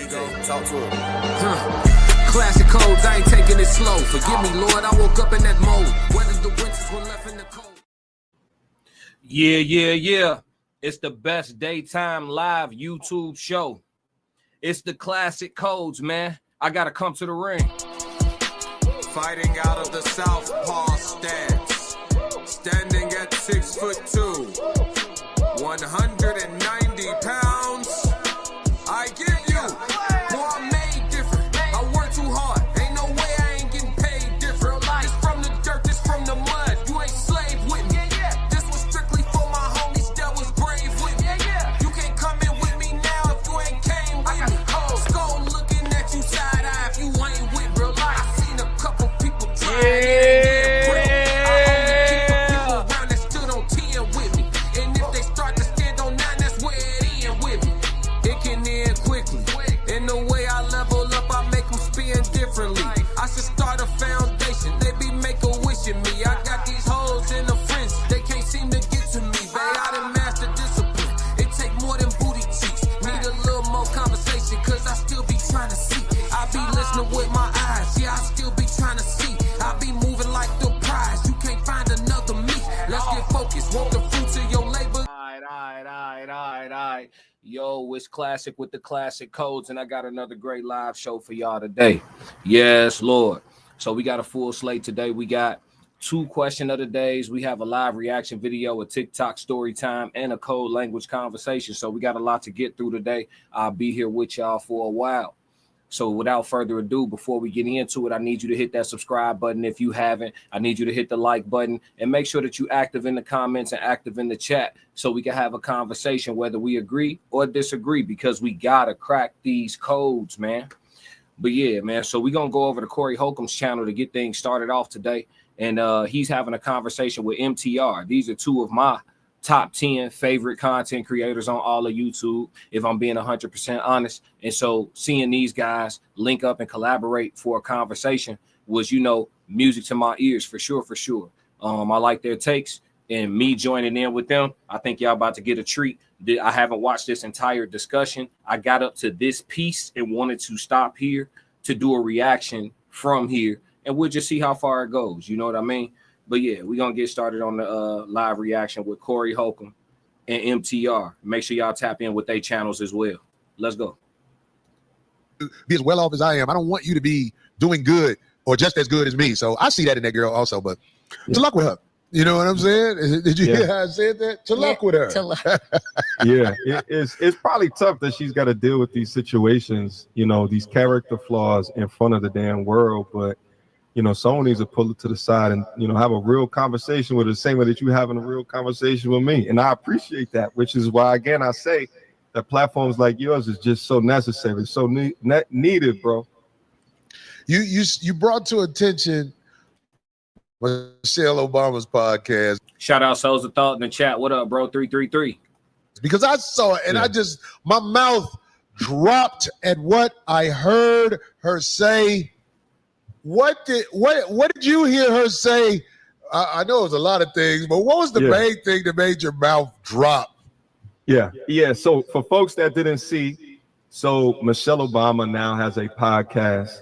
you go. Talk to him. Classic codes, I ain't taking it slow. Forgive me, Lord, I woke up in that mode. Whether the winters were left in the cold. Yeah. It's the best daytime live YouTube show. It's the classic codes, man. I gotta come to the ring. Fighting out of the southpaw stance. Standing at 6'2", 190 pounds. I give you, boy, I'm made different. I work too hard. Ain't no way I ain't getting paid different. This from the dirt, this from the mud. You ain't slave with me. This was strictly for my homies that was brave with me. You can't come in with me now if you ain't came with me. Skull looking at you side eye if you ain't with real life. I seen a couple people trying to get real. I only keep the people around that stood on 10 with me. And if they start to stand on 9, that's where it end with me. It can end quickly. In the way I level up, I make them spin differently. I should start a foundation. They be make-a-wishing me. I got these hoes in the fence. They can't seem to get to me. Bae, I done master discipline. It take more than booty cheeks. Need a little more conversation, cause I still be trying to see. I be listening with my eyes. Yeah, I still be trying to see. I be moving like the prize. You can't find another me. Let's get focused. Want the fruits of your labor. All right. Yo, it's Classic with the classic codes, and I got another great live show for y'all today. Yes, Lord. So we got a full slate today. We got 2 question of the days. We have a live reaction video, a TikTok story time, and a code language conversation. So we got a lot to get through today. I'll be here with y'all for a while. So without further ado, before we get into it, I need you to hit that subscribe button. If you haven't, I need you to hit the like button and make sure that you active in the comments and active in the chat so we can have a conversation, whether we agree or disagree, because we got to crack these codes, man. But yeah, man, so we're going to go over to Corey Holcomb's channel to get things started off today. And he's having a conversation with MTR. These are 2 of my top 10 favorite content creators on all of YouTube, if I'm being 100% honest. And so seeing these guys link up and collaborate for a conversation was, music to my ears for sure. I like their takes, and me joining in with them, I think y'all about to get a treat. I haven't watched this entire discussion. I got up to this piece and wanted to stop here to do a reaction from here, and we'll just see how far it goes. You know what I mean? But yeah, we're going to get started on the live reaction with Corey Holcomb and MTR. Make sure y'all tap in with their channels as well. Let's go. Be as well off as I am. I don't want you to be doing good or just as good as me. So I see that in that girl also, but to luck with her. You know what I'm saying? Did you hear how I said that? To luck with her. To luck. It's probably tough that she's got to deal with these situations, these character flaws in front of the damn world. But someone needs to pull it to the side and, have a real conversation with her, the same way that you having a real conversation with me. And I appreciate that, which is why, again, I say that platforms like yours is just so necessary, so needed, bro. You brought to attention Michelle Obama's podcast. Shout out Souls of Thought in the chat. What up, bro? 333. Because I saw it and my mouth dropped at what I heard her say. What did you hear her say? I know it was a lot of things, but what was the main thing that made your mouth drop? Yeah. So for folks that didn't see, so Michelle Obama now has a podcast,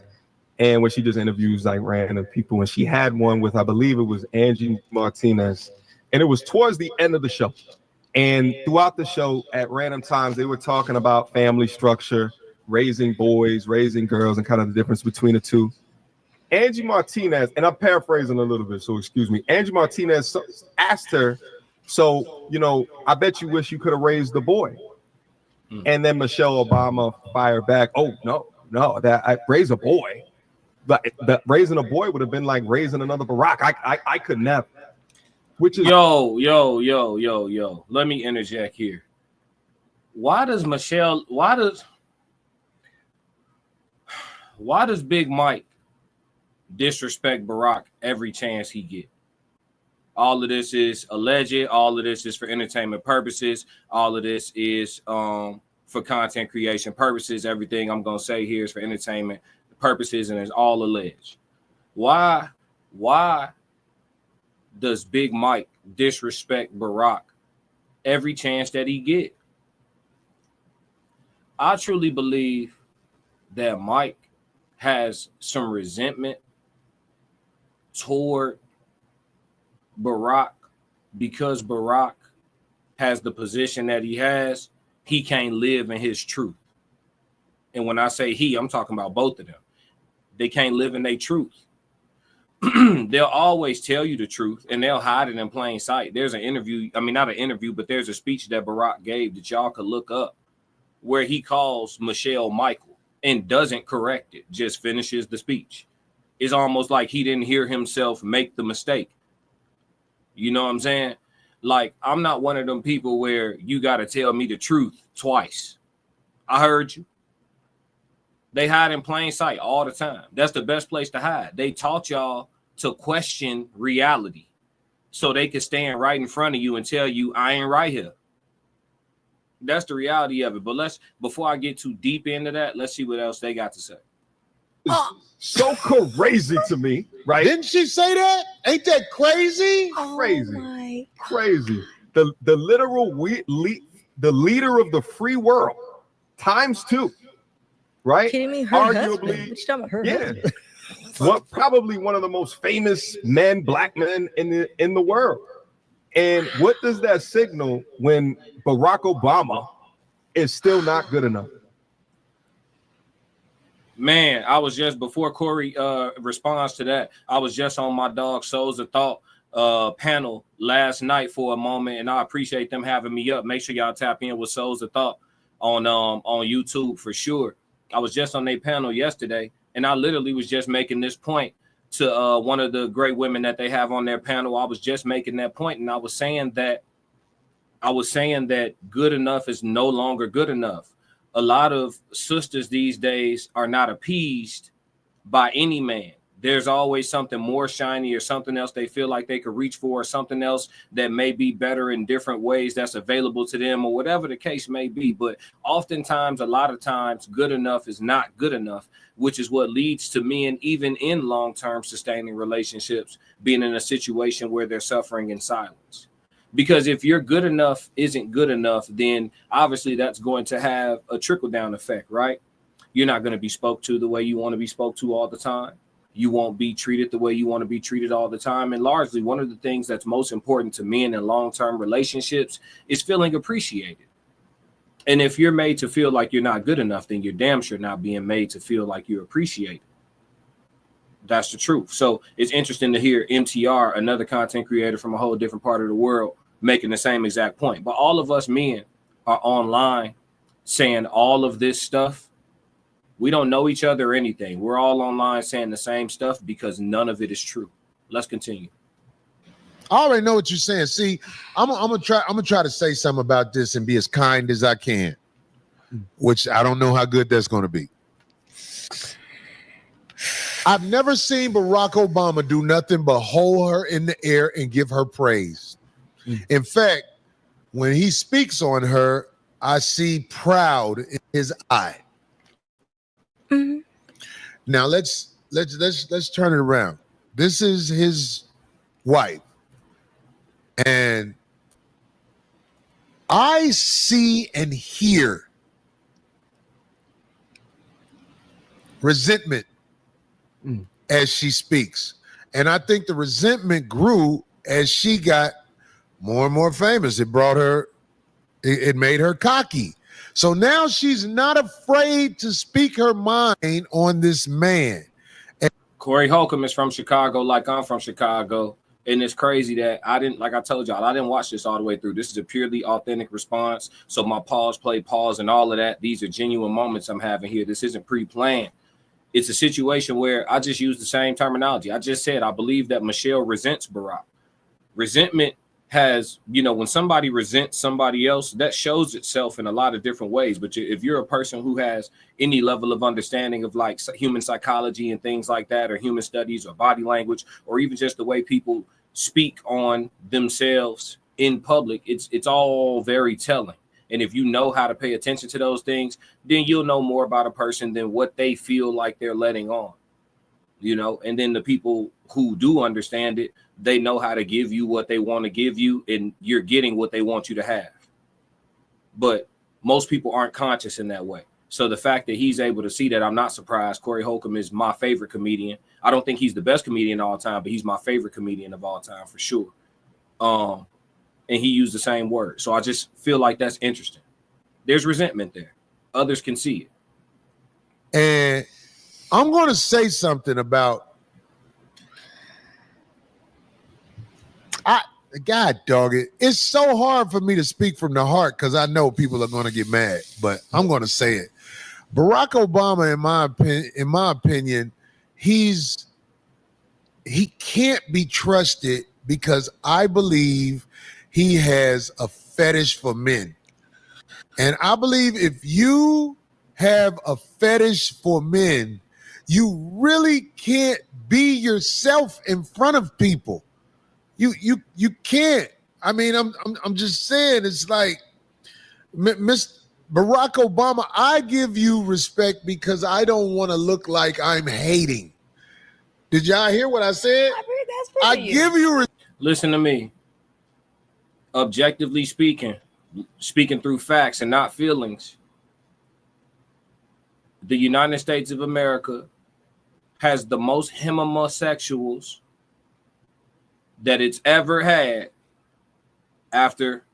and when she just interviews like random people, and she had one with, I believe it was Angie Martinez, and it was towards the end of the show. And throughout the show, at random times, they were talking about family structure, raising boys, raising girls, and kind of the difference between the two. Angie Martinez, and I'm paraphrasing a little bit, so excuse me. Angie Martinez asked her, so, I bet you wish you could have raised the boy. And then Michelle Obama fired back, oh, no, that I raise a boy. But raising a boy would have been like raising another Barack. I could never. Which is Yo. Let me interject here. Why does Big Mike disrespect Barack every chance he get? All of this is alleged. All of this is for entertainment purposes. All of this is for content creation purposes. Everything I'm gonna say here is for entertainment purposes, and it's all alleged. Why does Big Mike disrespect Barack every chance that he get? I truly believe that Mike has some resentment toward Barack because Barack has the position that he has. He can't live in his truth. And when I say he, I'm talking about both of them. They can't live in their truth. They'll always tell you the truth and they'll hide it in plain sight. There's an interview, I mean, not an interview, but there's a speech that Barack gave that y'all could look up where he calls Michelle Michael and doesn't correct it, just finishes the speech. It's almost like he didn't hear himself make the mistake. You know what I'm saying? Like, I'm not one of them people where you got to tell me the truth twice. I heard you. They hide in plain sight all the time. That's the best place to hide. They taught y'all to question reality so they could stand right in front of you and tell you, I ain't right here. That's the reality of it. But before I get too deep into that, let's see what else they got to say. So crazy to me, right? Didn't she say that? Ain't that crazy? Crazy. Crazy. The literal the leader of the free world times two. Right? Kidding me? Her arguably, husband. Her husband. What probably one of the most famous men, black men in the world. And what does that signal when Barack Obama is still not good enough? Man, I was just, before Corey responds to that, I was just on my dog Souls of Thought panel last night for a moment, and I appreciate them having me up. Make sure y'all tap in with Souls of Thought on YouTube for sure. I was just on their panel yesterday, and I literally was just making this point to one of the great women that they have on their panel. I was just making that point, and I was saying that good enough is no longer good enough. A lot of sisters these days are not appeased by any man. There's always something more shiny or something else they feel like they could reach for, or something else that may be better in different ways that's available to them, or whatever the case may be. But oftentimes, a lot of times, good enough is not good enough, which is what leads to men, even in long-term sustaining relationships, being in a situation where they're suffering in silence. Because if your good enough isn't good enough, then obviously that's going to have a trickle-down effect, right? You're not going to be spoke to the way you want to be spoke to all the time. You won't be treated the way you want to be treated all the time. And largely, one of the things that's most important to men in long-term relationships is feeling appreciated. And if you're made to feel like you're not good enough, then you're damn sure not being made to feel like you're appreciated. That's the truth. So it's interesting to hear MTR, another content creator from a whole different part of the world, making the same exact point. But all of us men are online saying all of this stuff. We don't know each other or anything. We're all online saying the same stuff because none of it is true. Let's continue. I already know what you're saying. See, I'm gonna try to say something about this and be as kind as I can, which I don't know how good that's gonna be. I've never seen Barack Obama do nothing but hold her in the air and give her praise. In fact, when he speaks on her, I see proud in his eye. Mm-hmm. Now let's turn it around. This is his wife, and I see and hear resentment as she speaks, and I think the resentment grew as she got more and more famous. It brought her, it made her cocky. So now she's not afraid to speak her mind on this man. And Corey Holcomb is from Chicago, like I'm from Chicago. And it's crazy that I didn't watch this all the way through. This is a purely authentic response. So my pause, and all of that, these are genuine moments I'm having here. This isn't pre-planned. It's a situation where I just use the same terminology. I just said, I believe that Michelle resents Barack. Resentment has, when somebody resents somebody else, that shows itself in a lot of different ways. But if you're a person who has any level of understanding of like human psychology and things like that, or human studies or body language, or even just the way people speak on themselves in public, it's all very telling. And if you know how to pay attention to those things, then you'll know more about a person than what they feel like they're letting on, and then the people who do understand it, they know how to give you what they want to give you, and you're getting what they want you to have. But most people aren't conscious in that way. So the fact that he's able to see that, I'm not surprised. Corey Holcomb is my favorite comedian. I don't think he's the best comedian of all time, but he's my favorite comedian of all time for sure. And he used the same word. So I just feel like that's interesting. There's resentment there. Others can see it. And I'm going to say something about God dog it. It's so hard for me to speak from the heart because I know people are going to get mad, but I'm going to say it. Barack Obama, in my opinion, he can't be trusted because I believe he has a fetish for men. And I believe if you have a fetish for men, you really can't be yourself in front of people. You can't. I mean, I'm just saying, it's like, Mr. Barack Obama, I give you respect because I don't want to look like I'm hating. Did y'all hear what I said? I give you Listen to me. Objectively speaking through facts and not feelings, the United States of America has the most homosexuals that it's ever had after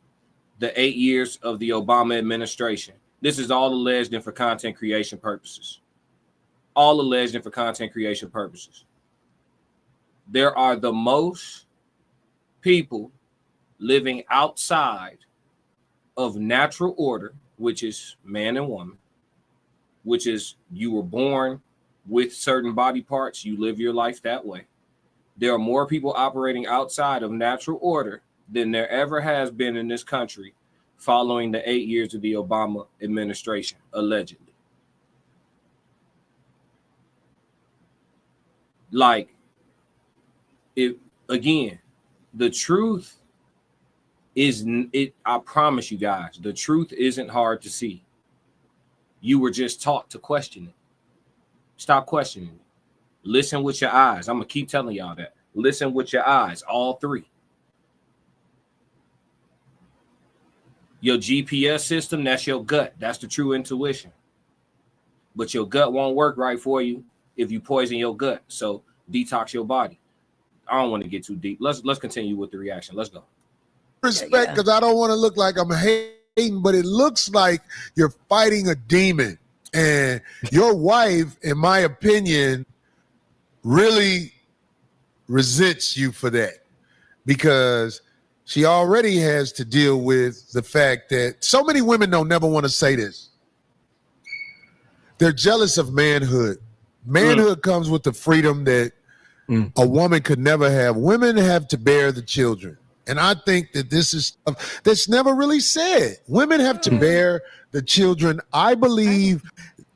the 8 years of the Obama administration. This is all alleged and for content creation purposes. All alleged and for content creation purposes. There are the most people living outside of natural order, which is man and woman, which is you were born with certain body parts, you live your life that way. There are more people operating outside of natural order than there ever has been in this country following the 8 years of the Obama administration, allegedly. Like, the truth is, I promise you guys, the truth isn't hard to see. You were just taught to question it. Stop questioning it. Listen with your eyes. I'm going to keep telling y'all that. Listen with your eyes, all three. Your GPS system, that's your gut. That's the true intuition. But your gut won't work right for you if you poison your gut. So detox your body. I don't want to get too deep. Let's continue with the reaction. Let's go. Respect, because I don't want to look like I'm hating, but it looks like you're fighting a demon. And your wife, in my opinion, really resents you for that, because she already has to deal with the fact that so many women don't never want to say this. They're jealous of manhood. Manhood comes with the freedom that a woman could never have. Women have to bear the children. And I think that this is that's never really said. Women have to bear the children. I believe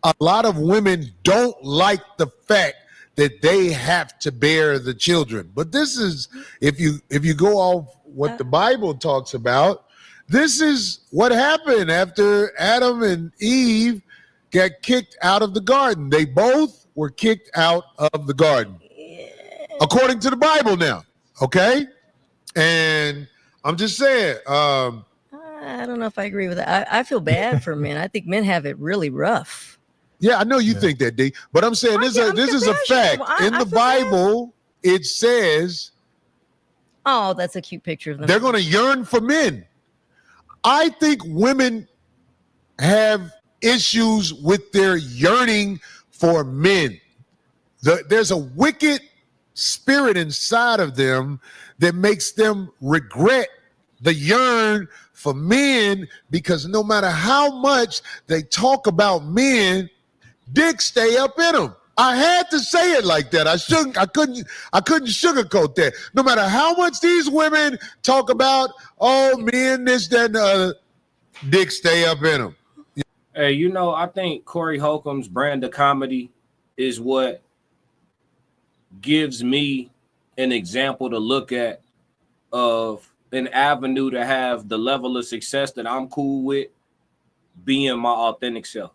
a lot of women don't like the fact that they have to bear the children. But this is, if you go off what the Bible talks about, this is what happened after Adam and Eve got kicked out of the garden. They both were kicked out of the garden, according to the Bible now, okay? And I'm just saying. I don't know if I agree with that. I feel bad for men. I think men have it really rough. Yeah, I know you think that, D. But I'm saying this is a fact. In the Bible, it says, oh, that's a cute picture of them. They're going to yearn for men. I think women have issues with their yearning for men. There's a wicked spirit inside of them that makes them regret the yearn for men, because no matter how much they talk about men, dick stay up in them. I had to say it like that. I couldn't sugarcoat that. No matter how much these women talk about, oh, men, this, that, and the other, dick stay up in them. Hey, I think Corey Holcomb's brand of comedy is what gives me an example to look at of an avenue to have the level of success that I'm cool with being my authentic self.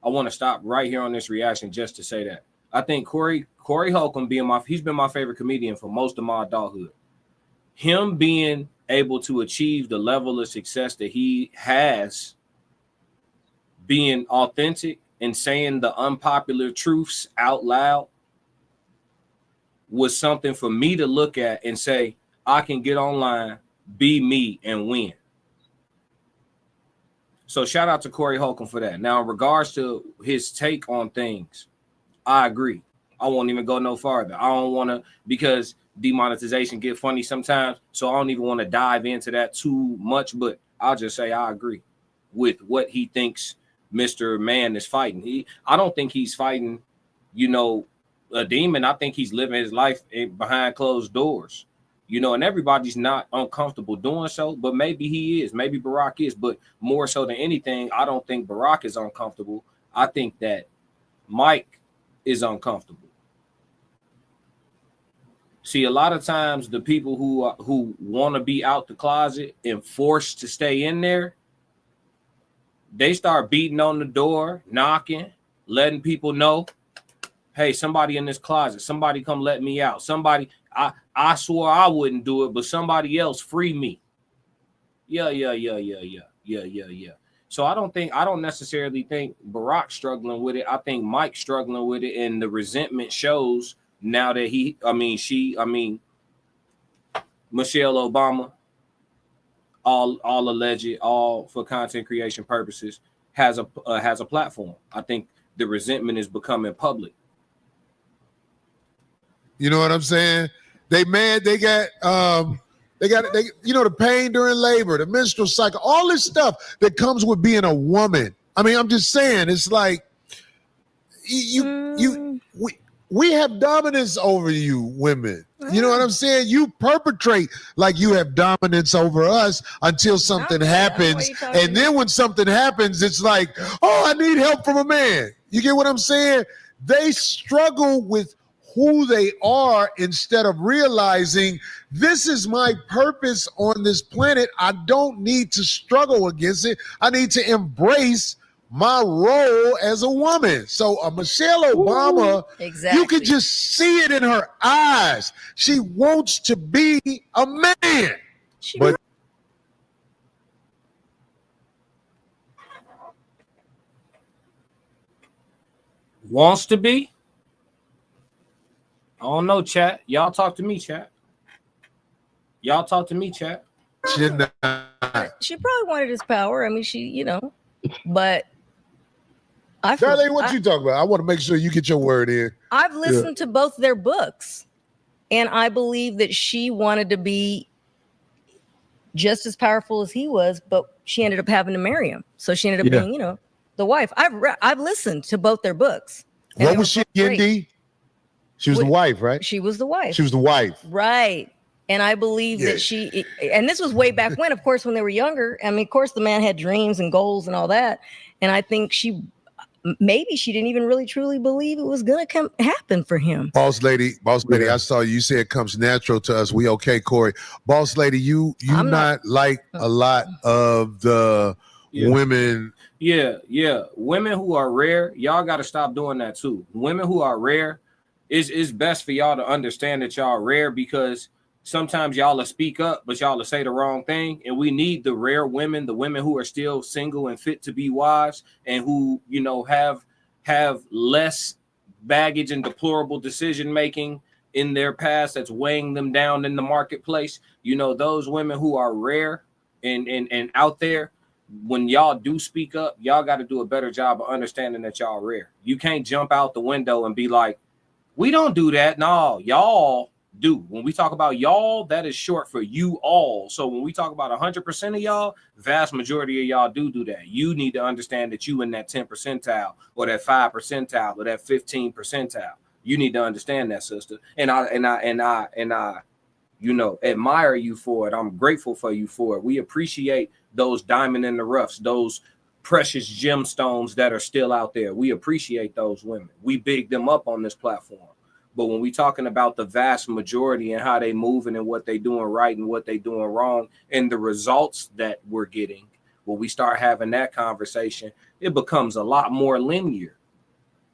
I want to stop right here on this reaction just to say that. I think Corey Holcomb he's been my favorite comedian for most of my adulthood. Him being able to achieve the level of success that he has being authentic and saying the unpopular truths out loud was something for me to look at and say, I can get online, be me, and win. So shout out to Corey Holcomb for that. Now, in regards to his take on things, I agree. I won't even go no farther. I don't want to, because demonetization get funny sometimes, so I don't even want to dive into that too much, but I'll just say I agree with what he thinks Mr. Man is fighting. I don't think he's fighting, a demon. I think he's living his life behind closed doors, and everybody's not uncomfortable doing so, but maybe he is, maybe Barack is, but more so than anything, I don't think Barack is uncomfortable. I think that Mike is uncomfortable. See, a lot of times the people who want to be out the closet and forced to stay in there, they start beating on the door, knocking, letting people know, hey, somebody in this closet, somebody come let me out. Somebody, I swore I wouldn't do it, but somebody else free me. Yeah. So I don't necessarily think Barack's struggling with it. I think Mike's struggling with it, and the resentment shows now that Michelle Obama, all alleged, all for content creation purposes, has a platform. I think the resentment is becoming public. You know what I'm saying? They mad. They got the pain during labor, the menstrual cycle, all this stuff that comes with being a woman. I mean, I'm just saying, it's like we have dominance over you women. You know what I'm saying? You perpetrate like you have dominance over us until something happens. And then when something happens, it's like, oh, I need help from a man. You get what I'm saying? They struggle with who they are instead of realizing this is my purpose on this planet. I don't need to struggle against it. I need to embrace my role as a woman. So Michelle Obama, exactly. You could just see it in her eyes. She wants to be a man. But wants to be? I don't know, chat. Y'all talk to me, chat. Y'all talk to me, chat. She probably wanted his power. I mean, but I feel, Darlene, what you talking about? I want to make sure you get your word in. I've listened to both their books, and I believe that she wanted to be just as powerful as he was, but she ended up having to marry him. So she ended up being, the wife. I've listened to both their books. What was she again, D? She was the wife, right? She was the wife. She was the wife. Right. And I believe that and this was way back when, of course, when they were younger. I mean, of course, the man had dreams and goals and all that. And I think maybe she didn't even really truly believe it was going to happen for him. Boss lady, I saw you say it comes natural to us. We okay, Corey. Boss lady, you not like a lot of the women. Yeah. Women who are rare, y'all got to stop doing that too. Women who are rare, it's best for y'all to understand that y'all rare, because sometimes y'all will speak up, but y'all will say the wrong thing. And we need the rare women, the women who are still single and fit to be wives, and who, have less baggage and deplorable decision-making in their past that's weighing them down in the marketplace. Those women who are rare and out there, when y'all do speak up, y'all got to do a better job of understanding that y'all rare. You can't jump out the window and be like, we don't do that. No, y'all do. When we talk about y'all, that is short for you all. So when we talk about 100% of y'all, vast majority of y'all do that. You need to understand that you in that 10 percentile or that 5 percentile or that 15 percentile. You need to understand that, sister. And I admire you for it. I'm grateful for you for it. We appreciate those diamond in the roughs, those precious gemstones that are still out there. We appreciate those women. We big them up on this platform. But when we talking about the vast majority and how they moving and what they doing right and what they doing wrong and the results that we're getting, when we start having that conversation, it becomes a lot more linear.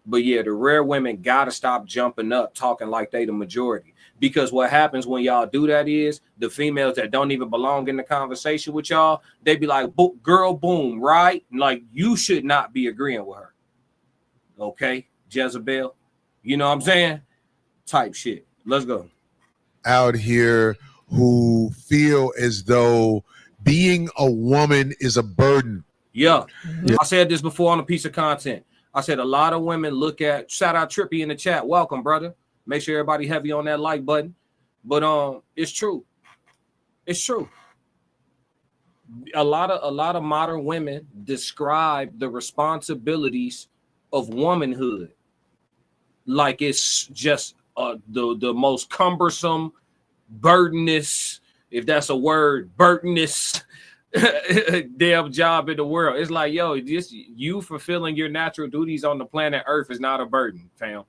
But yeah, the rare women got to stop jumping up talking like they the majority. Because what happens when y'all do that is the females that don't even belong in the conversation with y'all, they be like, girl, boom, right? Like, you should not be agreeing with her. Okay, Jezebel, you know what I'm saying? Type shit. Let's go. Out here who feel as though being a woman is a burden. Yeah. I said this before on a piece of content. I said a lot of women look at, shout out Trippy in the chat. Welcome, brother. Make sure everybody heavy on that like button. But it's true. It's true. A lot of modern women describe the responsibilities of womanhood like it's just the most cumbersome, burdenous, if that's a word, burdenous damn job in the world. It's like, yo, just you fulfilling your natural duties on the planet Earth is not a burden, fam.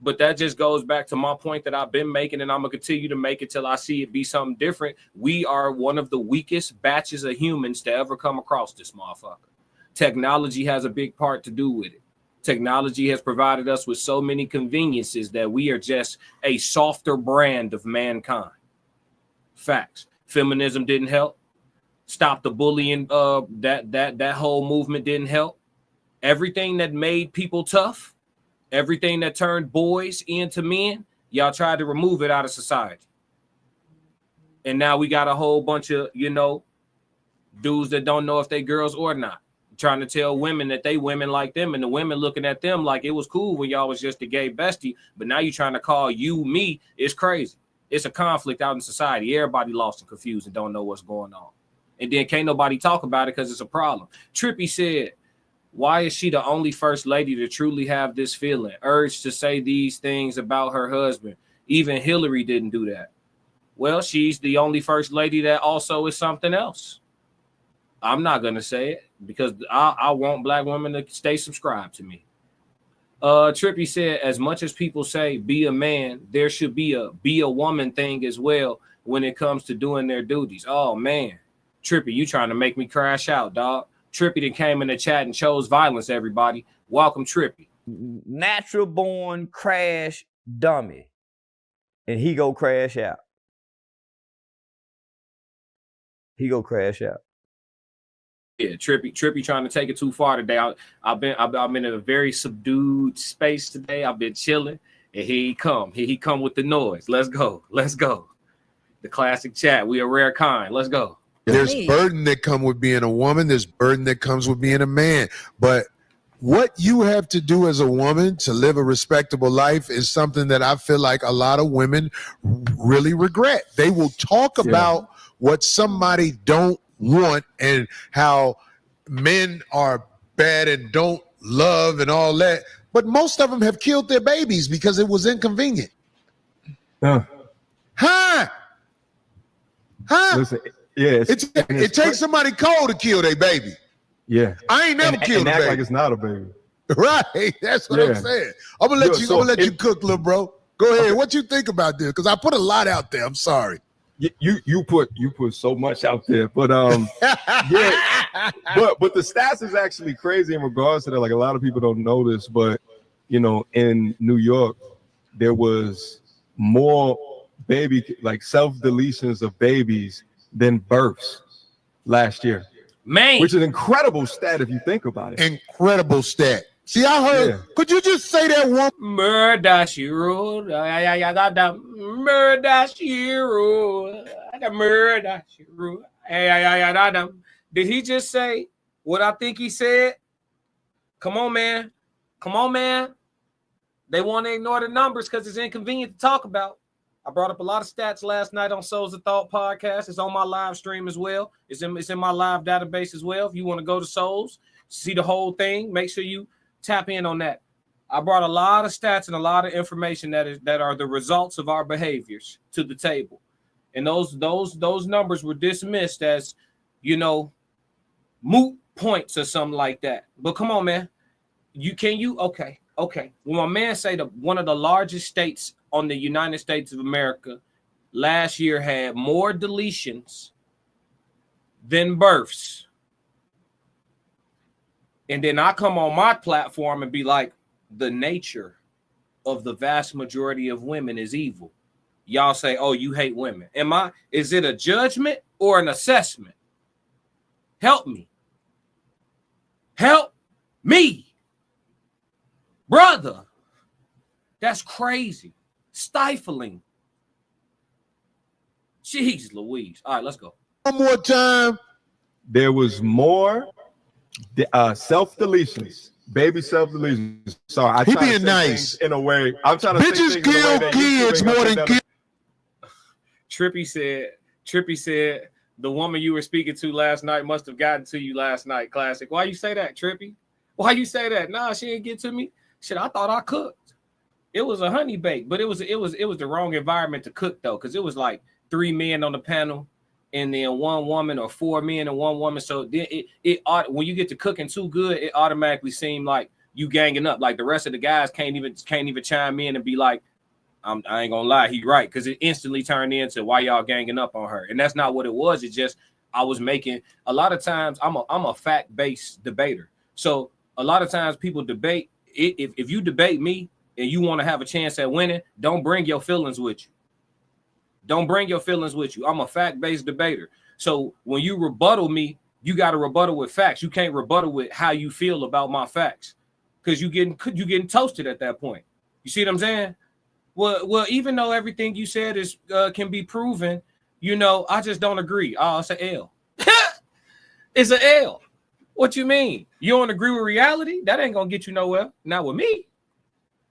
But that just goes back to my point that I've been making, and I'm gonna continue to make it till I see it be something different. We are one of the weakest batches of humans to ever come across this motherfucker. Technology has a big part to do with it. Technology has provided us with so many conveniences that we are just a softer brand of mankind. Facts. Feminism didn't help. Stop the bullying. That whole movement didn't help. Everything that made people tough, everything that turned boys into men, y'all tried to remove it out of society. And now we got a whole bunch of, dudes that don't know if they girls or not, trying to tell women that they women like them, and the women looking at them like it was cool when y'all was just a gay bestie, but now you trying to call you me. It's crazy. It's a conflict out in society. Everybody lost and confused and don't know what's going on. And then can't nobody talk about it because it's a problem. Trippy said, why is she the only first lady to truly have this feeling, urge to say these things about her husband? Even Hillary didn't do that. Well, she's the only first lady that also is something else. I'm not going to say it because I want black women to stay subscribed to me. Trippy said, as much as people say be a man, there should be a woman thing as well when it comes to doing their duties. Oh, man. Trippy, you trying to make me crash out, dog. Trippy that came in the chat and chose violence, everybody. Welcome, Trippy. Natural born crash dummy. And he go crash out. He go crash out. Yeah, Trippy trying to take it too far today. I've been in a very subdued space today. I've been chilling, and here he come. Here he come with the noise. Let's go. Let's go. The classic chat. We a rare kind. Let's go. There's burden that come with being a woman. There's burden that comes with being a man. But what you have to do as a woman to live a respectable life is something that I feel like a lot of women really regret. They will talk about what somebody don't want and how men are bad and don't love and all that. But most of them have killed their babies because it was inconvenient. Listen, yeah, it takes somebody cold to kill their baby. Yeah, I ain't never killed a baby. Like it's not a baby. Right, that's what I'm saying. I'm gonna let you cook, little bro. Go ahead. What you think about this? Because I put a lot out there. I'm sorry. You put so much out there, but yeah, but the stats is actually crazy in regards to that. Like a lot of people don't know this, but in New York, there was more self-deletions of babies than births last year. Man, which is an incredible stat if you think about it. Incredible stat. See, I heard. Yeah. Could you just say that one? Murder she wrote. Murder she wrote. Murder she wrote. Did he just say what I think he said? Come on, man. Come on, man. They want to ignore the numbers because it's inconvenient to talk about. I brought up a lot of stats last night on Souls of Thought podcast. It's on my live stream as well. It's in my live database as well. If you want to go to Souls, see the whole thing, make sure you tap in on that. I brought a lot of stats and a lot of information that are the results of our behaviors to the table. And those numbers were dismissed as, moot points or something like that. But come on, man. Okay. When my man say one of the largest states on the United States of America last year had more deletions than births. And then I come on my platform and be like, the nature of the vast majority of women is evil. y'all say, oh, you hate women. Is it a judgment or an assessment? Help me. Help me. Brother. That's crazy. Stifling. Jeez Louise. All right, let's go. One more time. There was more self-deletions. Baby self-deletions. Sorry, I He try to being say nice. things in a way. I'm trying to say Bitches things in a way kill that you kids bring up more and than that- kids. Trippy said the woman you were speaking to last night must have gotten to you last night. Classic. Why you say that, Trippy? Why you say that? Nah, she didn't get to me. Shit, I thought I cooked. It was a honey bake, but it was the wrong environment to cook though, because it was like 3 men on the panel and then 1 woman, or 4 men and 1 woman. So then it when you get to cooking too good, it automatically seemed like you ganging up. Like the rest of the guys can't even chime in and be like, I ain't gonna lie, he right, because it instantly turned into why y'all ganging up on her, and that's not what it was. It's just I was making a lot of times. I'm a fact-based debater, so a lot of times people debate. If you debate me and you want to have a chance at winning, don't bring your feelings with you. Don't bring your feelings with you. I'm a fact-based debater. So when you rebuttal me, you got to rebuttal with facts. You can't rebuttal with how you feel about my facts, because you getting toasted at that point. You see what I'm saying? Well, even though everything you said is can be proven, I just don't agree. Oh, it's an L. It's an L. What you mean? You don't agree with reality? That ain't gonna get you nowhere. Not with me.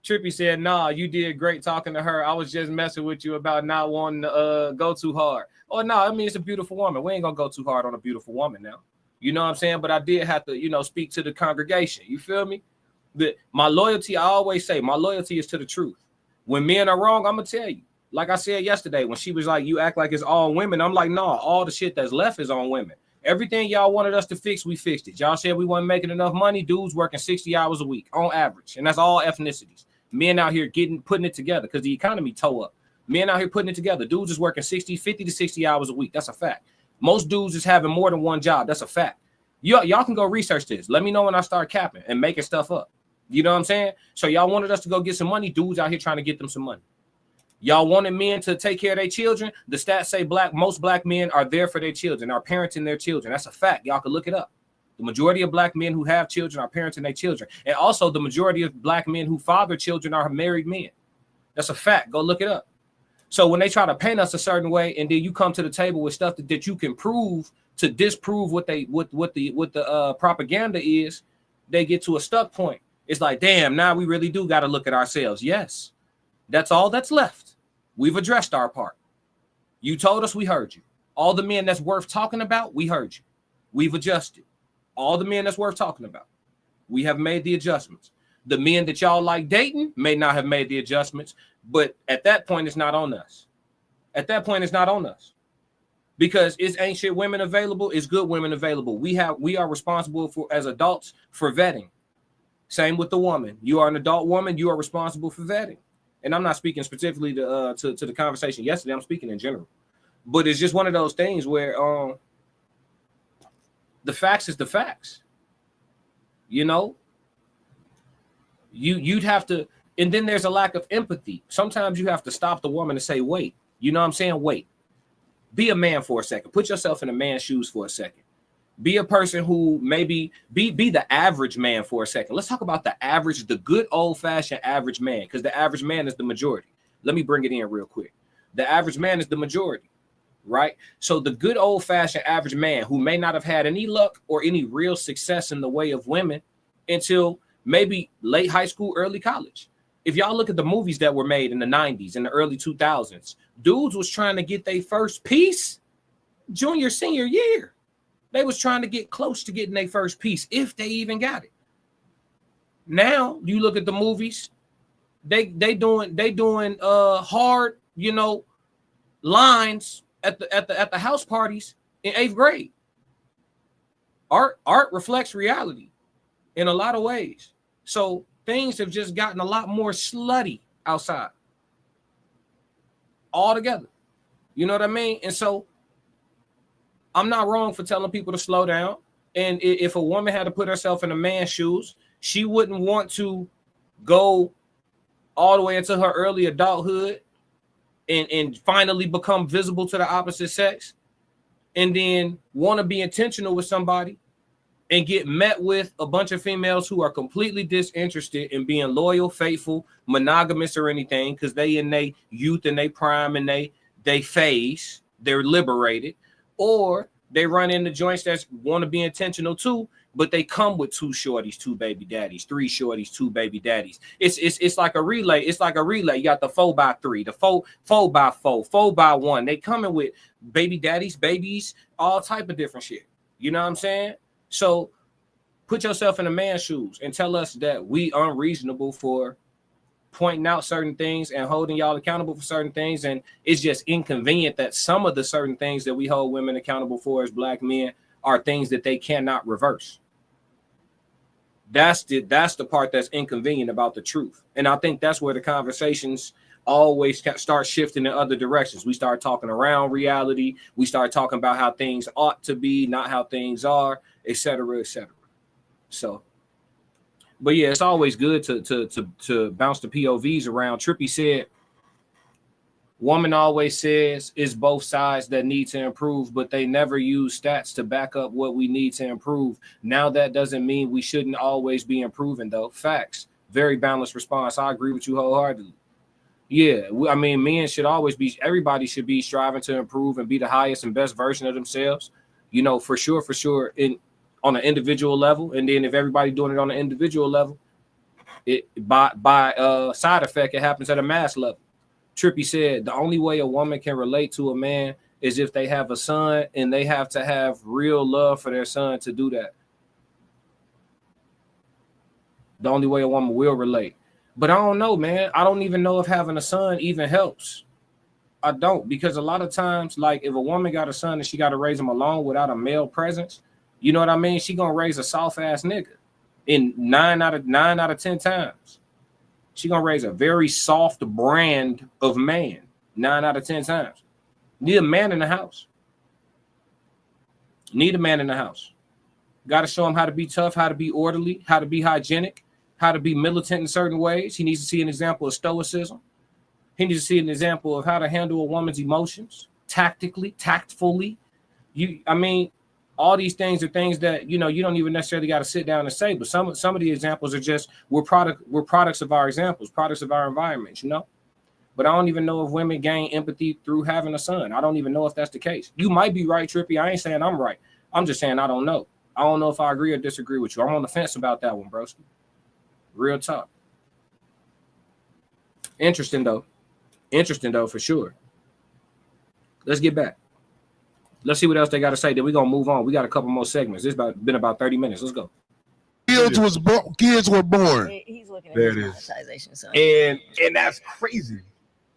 Trippy said, nah, you did great talking to her. I was just messing with you about not wanting to go too hard. Oh, no, I mean, it's a beautiful woman. We ain't gonna go too hard on a beautiful woman now. You know what I'm saying? But I did have to, speak to the congregation. You feel me? My loyalty, I always say, my loyalty is to the truth. When men are wrong, I'm gonna tell you. Like I said yesterday, when she was like, you act like it's all women. I'm like, no, all the shit that's left is on women. Everything y'all wanted us to fix, we fixed it. Y'all said we wasn't making enough money. Dudes working 60 hours a week on average. And that's all ethnicities. Men out here putting it together because the economy toe up. Men out here putting it together. Dudes is working 50 to 60 hours a week. That's a fact. Most dudes is having more than one job. That's a fact. Y'all can go research this. Let me know when I start capping and making stuff up. You know what I'm saying? So y'all wanted us to go get some money. Dudes out here trying to get them some money. Y'all wanted men to take care of their children. The stats say most black men are there for their children, are parenting their children. That's a fact. Y'all can look it up. The majority of black men who have children are parenting their children. And also the majority of black men who father children are married men. That's a fact. Go look it up. So when they try to paint us a certain way, and then you come to the table with stuff that you can prove to disprove what the propaganda is, they get to a stuck point. It's like, damn, now we really do got to look at ourselves. Yes, that's all that's left. We've addressed our part. You told us, we heard you. All the men that's worth talking about, we heard you. We've adjusted. All the men that's worth talking about, we have made the adjustments. The men that y'all like dating may not have made the adjustments, but at that point, it's not on us. At that point, it's not on us. Because it's ain't shit women available, it's good women available. We are responsible for, as adults, for vetting. Same with the woman. You are an adult woman, you are responsible for vetting. And I'm not speaking specifically to the conversation yesterday, I'm speaking in general. But it's just one of those things where the facts is the facts. You'd have to, and then there's a lack of empathy. Sometimes you have to stop the woman and say, wait. You know what I'm saying? Wait. Be a man for a second. Put yourself in a man's shoes for a second. Be a person who maybe be the average man for a second. Let's talk about the average, the good old-fashioned average man, because the average man is the majority. Let me bring it in real quick. The average man is the majority, right? So the good old-fashioned average man who may not have had any luck or any real success in the way of women until maybe late high school, early college. If y'all look at the movies that were made in the 90s and the early 2000s, dudes was trying to get their first piece junior, senior year. They was trying to get close to getting their first piece, if they even got it. Now you look at the movies, they doing hard, lines at the house parties in 8th grade. Art reflects reality in a lot of ways. So things have just gotten a lot more slutty outside altogether. You know what I mean? And so I'm not wrong for telling people to slow down. And if a woman had to put herself in a man's shoes, she wouldn't want to go all the way into her early adulthood and finally become visible to the opposite sex, and then want to be intentional with somebody and get met with a bunch of females who are completely disinterested in being loyal, faithful, monogamous, or anything, because they in their youth and they prime and they phase, they're liberated, or they run into joints that want to be intentional too, but they come with 2 shorties, 2 baby daddies, 3 shorties, 2 baby daddies. It's like a relay. It's like a relay. You got the 4x3, the 4x4, 4x1. They coming with baby daddies, babies, all type of different shit. You know what I'm saying? So put yourself in a man's shoes and tell us that we unreasonable for pointing out certain things and holding y'all accountable for certain things. And it's just inconvenient that some of the certain things that we hold women accountable for as black men are things that they cannot reverse. That's the part that's inconvenient about the truth. And I think that's where the conversations always start shifting in other directions. We start talking around reality. We start talking about how things ought to be, not how things are, et cetera, et cetera. So, but yeah, it's always good to bounce the POVs around. Trippy said, woman always says it's both sides that need to improve, but they never use stats to back up what we need to improve. Now, that doesn't mean we shouldn't always be improving, though. Facts. Very balanced response. I agree with you wholeheartedly. Yeah, I mean, men should always be, everybody should be striving to improve and be the highest and best version of themselves, you know, for sure, on an individual level. And then if everybody doing it on an individual level, it by side effect, it happens at a mass level. Trippy said the only way a woman can relate to a man is if they have a son, and they have to have real love for their son to do that. The only way a woman will relate. But I don't know, man. I don't even know if having a son even helps. I don't, because a lot of times, like if a woman got a son and she got to raise him alone without a male presence, you know what I mean? She gonna raise a soft ass nigga in 9 out of 10 times. She gonna raise a very soft brand of man 9 out of 10 times. Need a man in the house. Need a man in the house. Got to show him how to be tough, how to be orderly, how to be hygienic, how to be militant in certain ways. He needs to see an example of stoicism. He needs to see an example of how to handle a woman's emotions tactfully. I mean, all these things are things that, you know, you don't even necessarily got to sit down and say, but some of the examples are just, we're products of our examples, products of our environments, you know? But I don't even know if women gain empathy through having a son. I don't even know if that's the case. You might be right, Trippy. I ain't saying I'm right. I'm just saying I don't know. I don't know if I agree or disagree with you. I'm on the fence about that one, broski. Real talk. Interesting though, for sure. Let's get back. Let's see what else they got to say. Then we're gonna move on. We got a couple more segments. It's been about 30 minutes. Let's go. Kids were born. He's looking at There his it is. monetization. So. And that's crazy.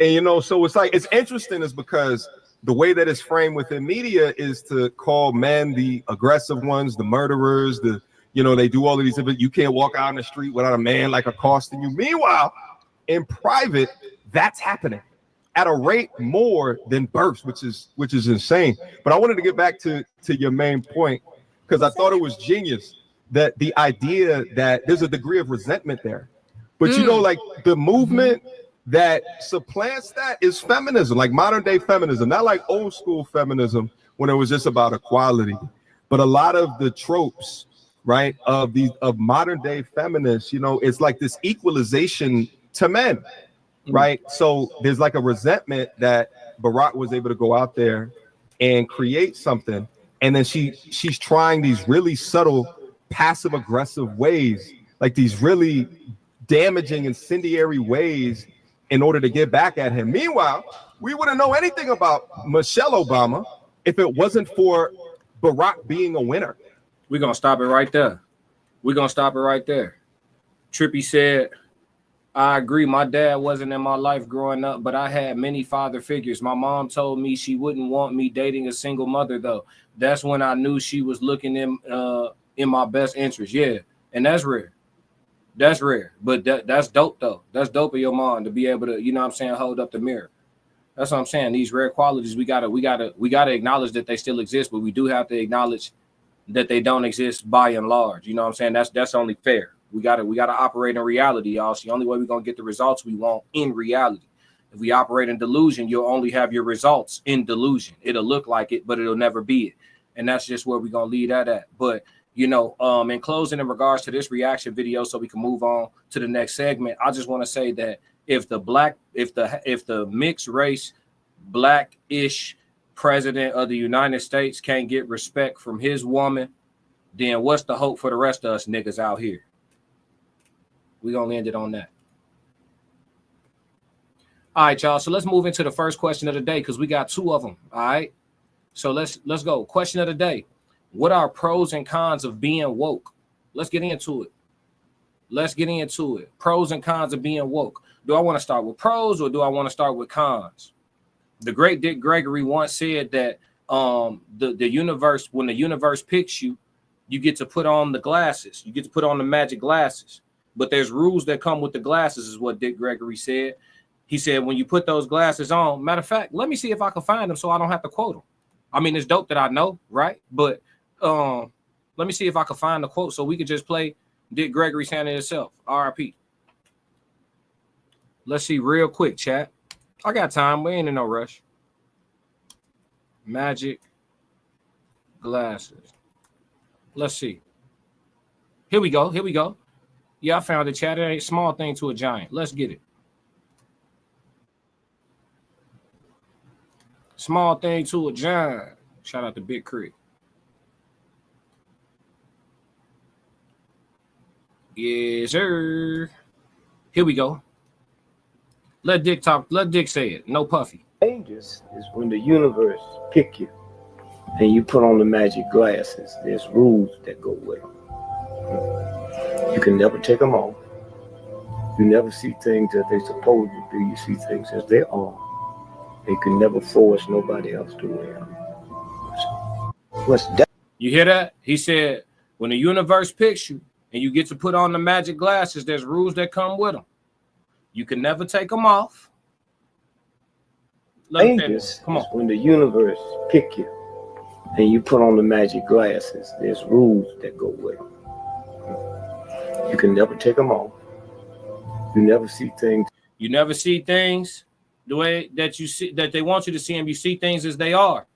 And you know, so it's interesting is because the way that it's framed within media is to call men the aggressive ones, the murderers, they do all of these, you can't walk out in the street without a man like accosting you. Meanwhile, in private, that's happening at a rate more than births, which is insane. But I wanted to get back to your main point, because I thought it was genius that the idea that there's a degree of resentment there. But you know, like the movement that supplants that is feminism, like modern day feminism, not like old school feminism when it was just about equality, but a lot of the tropes, right, of modern day feminists, it's like this equalization to men, right? So there's like a resentment that Barack was able to go out there and create something, and then she's trying these really subtle passive aggressive ways, like these really damaging incendiary ways in order to get back at him. Meanwhile, we wouldn't know anything about Michelle Obama if it wasn't for Barack being a winner. We're going to stop it right there. Trippy said, I agree. My dad wasn't in my life growing up, but I had many father figures. My mom told me she wouldn't want me dating a single mother, though. That's when I knew she was looking in my best interest. Yeah, and that's rare. That's rare, but that's dope though. That's dope of your mom to be able to, hold up the mirror. That's what I'm saying. These rare qualities, we gotta acknowledge that they still exist, but we do have to acknowledge that they don't exist by and large. You know what I'm saying? That's only fair. We gotta operate in reality, y'all. It's the only way we're gonna get the results we want in reality. If we operate in delusion, you'll only have your results in delusion. It'll look like it, but it'll never be it. And that's just where we're going to leave that at. But, you know, in closing, in regards to this reaction video, so we can move on to the next segment, I just want to say that if the mixed race, black-ish president of the United States can't get respect from his woman, then what's the hope for the rest of us niggas out here? We're going to end it on that. All right, y'all. So let's move into the first question of the day because we got two of them. All right. So let's go. Question of the day. What are pros and cons of being woke? Let's get into it. Pros and cons of being woke. Do I want to start with pros or do I want to start with cons? The great Dick Gregory once said that the universe, when the universe picks you, you get to put on the glasses. You get to put on the magic glasses. But there's rules that come with the glasses, is what Dick Gregory said. He said, when you put those glasses on, matter of fact, let me see if I can find them so I don't have to quote them. I mean, it's dope that I know, right? But let me see if I can find the quote so we could just play Dick Gregory saying it himself. RIP. Let's see real quick, chat. I got time. We ain't in no rush. Magic glasses. Let's see. Here we go. Yeah, I found it, chat. It ain't a small thing to a giant. Let's get it. Small thing to a giant. Shout out to Big Creek. Yes, sir. Here we go. Let Dick talk. Let Dick say it. No puffy. Dangerous is when the universe pick you and you put on the magic glasses. There's rules that go with them. You can never take them off. You never see things that they're supposed to be. You see things as they are. They can never force nobody else to wear them. What's that? You hear that? He said, when the universe picks you and you get to put on the magic glasses, there's rules that come with them. You can never take them off. Dangerous is when the universe pick you and you put on the magic glasses. There's rules that go with them. You can never take them off. You never see things. You never see things the way that you see, that they want you to see them. You see things as they are,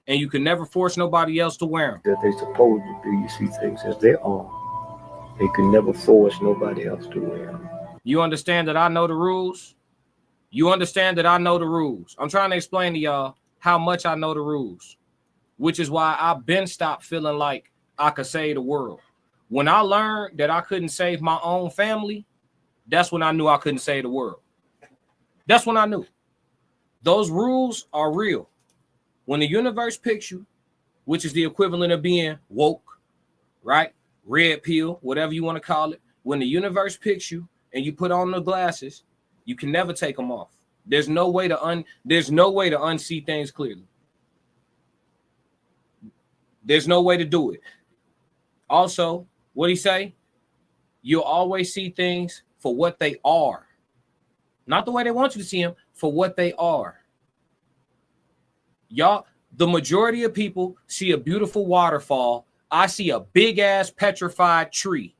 and you can never force nobody else to wear them. That they're supposed to be. You see things as they are. They can never force nobody else to wear them. You understand that I know the rules? You understand that I know the rules. I'm trying to explain to y'all how much I know the rules, which is why I've been stopped feeling like I could save the world. When I learned that I couldn't save my own family, that's when I knew I couldn't save the world. That's when I knew. Those rules are real. When the universe picks you, which is the equivalent of being woke, right? Red pill, whatever you want to call it. When the universe picks you and you put on the glasses, you can never take them off. There's no way to unsee things clearly. There's no way to do it. Also, what'd he say? You'll always see things for what they are. Not the way they want you to see them, for what they are. Y'all, the majority of people see a beautiful waterfall. I see a big ass petrified tree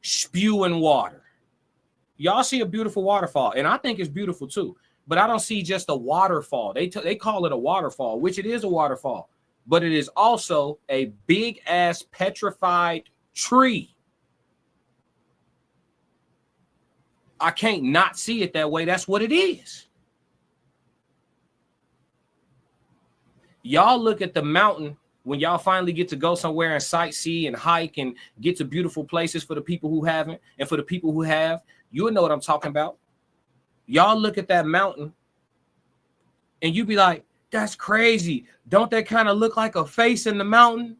spewing water. Y'all see a beautiful waterfall, and I think it's beautiful too. But I don't see just a waterfall. They call it a waterfall, which it is a waterfall. But it is also a big ass petrified tree. I can't not see it that way. That's what it is. Y'all look at the mountain when y'all finally get to go somewhere and sightsee and hike and get to beautiful places for the people who haven't, and for the people who have, you'll know what I'm talking about. Y'all look at that mountain and you be like, that's crazy. Don't that kind of look like a face in the mountain?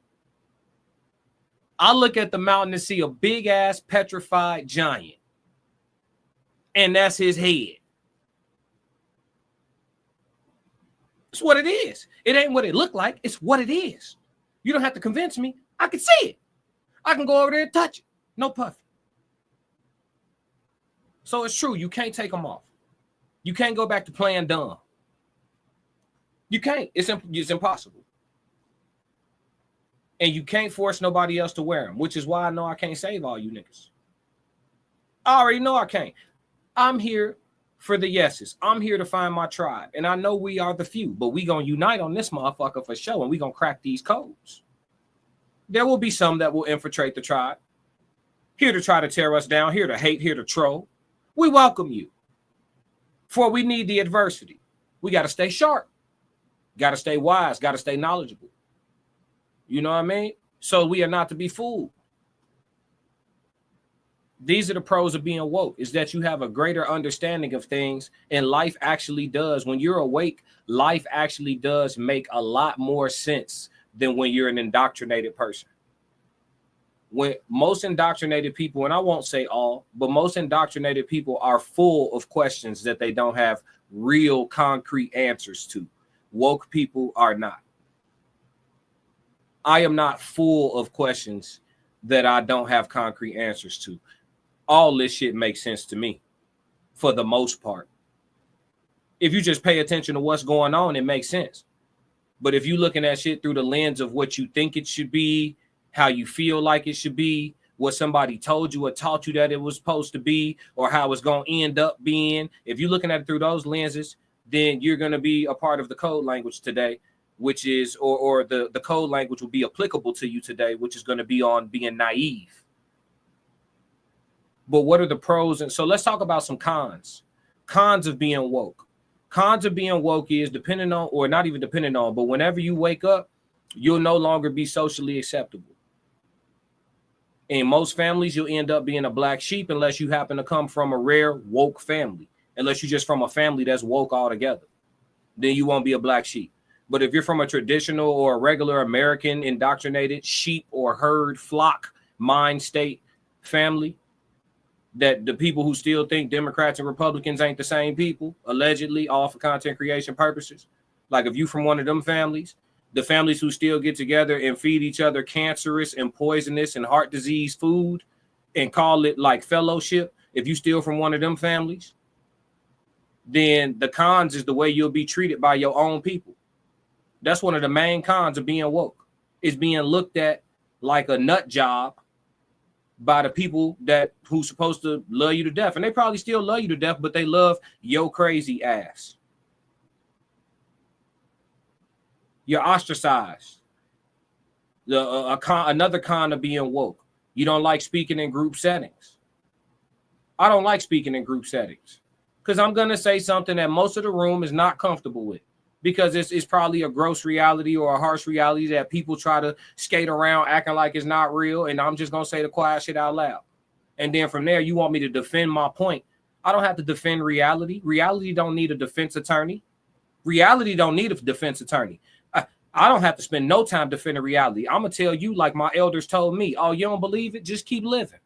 I look at the mountain and see a big ass petrified giant. And that's his head. It's what it is. It ain't what it looked like. It's what it is. You don't have to convince me. I can see it. I can go over there and touch it. No puffy. So it's true. You can't take them off. You can't go back to playing dumb. You can't. It's impossible. And you can't force nobody else to wear them, which is why I know I can't save all you niggas. I already know I can't. I'm here for the yeses. I'm here to find my tribe. And I know we are the few, but we gonna unite on this motherfucker for sure, and we gonna crack these codes. There will be some that will infiltrate the tribe, here to try to tear us down, here to hate, here to troll. We welcome you. For we need the adversity. We got to stay sharp, got to stay wise, got to stay knowledgeable. You know what I mean? So we are not to be fooled. These are the pros of being woke, is that you have a greater understanding of things, and life actually does. When you're awake, life actually does make a lot more sense than when you're an indoctrinated person. When most indoctrinated people, and I won't say all, but most indoctrinated people are full of questions that they don't have real concrete answers to. Woke people are not. I am not full of questions that I don't have concrete answers to. All this shit makes sense to me for the most part. If you just pay attention to what's going on, it makes sense. But if you're looking at shit through the lens of what you think it should be, how you feel like it should be, what somebody told you or taught you that it was supposed to be, or how it's going to end up being, if you're looking at it through those lenses, then you're going to be a part of the code language today, which is, or the code language will be applicable to you today, which is going to be on being naive. But what are the pros? And so let's talk about some cons. Cons of being woke. Cons of being woke is depending on, or not even depending on, but whenever you wake up, you'll no longer be socially acceptable. In most families, you'll end up being a black sheep unless you happen to come from a rare woke family. Unless you're just from a family that's woke altogether, then you won't be a black sheep. But if you're from a traditional or a regular American indoctrinated sheep or herd flock mind state family, that the people who still think Democrats and Republicans ain't the same people, allegedly, all for content creation purposes. Like if you from one of them families, the families who still get together and feed each other cancerous and poisonous and heart disease food and call it like fellowship, if you steal from one of them families, then the cons is the way you'll be treated by your own people. That's one of the main cons of being woke, is being looked at like a nut job by the people that who's supposed to love you to death. And they probably still love you to death, but they love your crazy ass. You're ostracized. Another con of being woke. You don't like speaking in group settings. I don't like speaking in group settings because I'm going to say something that most of the room is not comfortable with, because it's probably a gross reality or a harsh reality that people try to skate around acting like it's not real. And I'm just going to say the quiet shit out loud. And then from there, you want me to defend my point. I don't have to defend reality. Reality don't need a defense attorney. Reality don't need a defense attorney. I don't have to spend no time defending reality. I'm going to tell you like my elders told me. Oh, you don't believe it? Just keep living.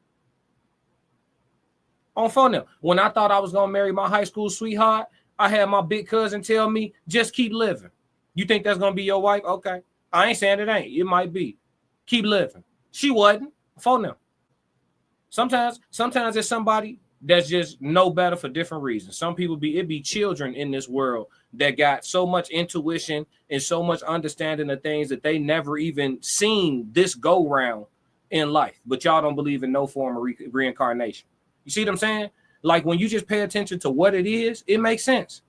On phone now. When I thought I was going to marry my high school sweetheart, I had my big cousin tell me, just keep living. You think that's going to be your wife? Okay. I ain't saying it ain't. It might be. Keep living. She wasn't. Phone now. Sometimes it's somebody that's just no better for different reasons. Some people it be children in this world that got so much intuition and so much understanding of things that they never even seen this go round in life. But y'all don't believe in no form of reincarnation. You see what I'm saying? Like when you just pay attention to what it is, it makes sense.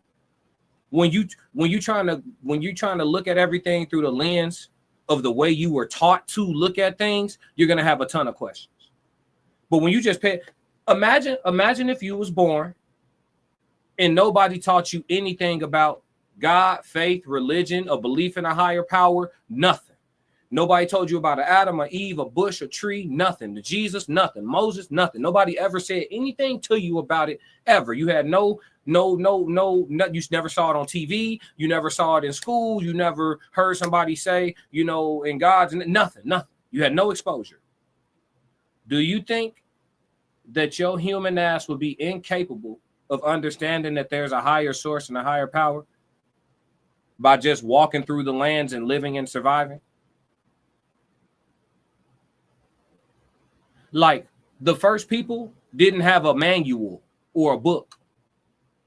When you're trying to look at everything through the lens of the way you were taught to look at things, you're gonna have a ton of questions. But when you just imagine if you was born and nobody taught you anything about God, faith, religion, a belief in a higher power, nothing. Nobody told you about an Adam, a Eve, a bush, a tree, nothing. The Jesus, nothing. Moses, nothing. Nobody ever said anything to you about it ever. You had no, you never saw it on TV. You never saw it in school. You never heard somebody say, in God's, nothing. You had no exposure. Do you think that your human ass would be incapable of understanding that there's a higher source and a higher power by just walking through the lands and living and surviving? Like the first people didn't have a manual or a book.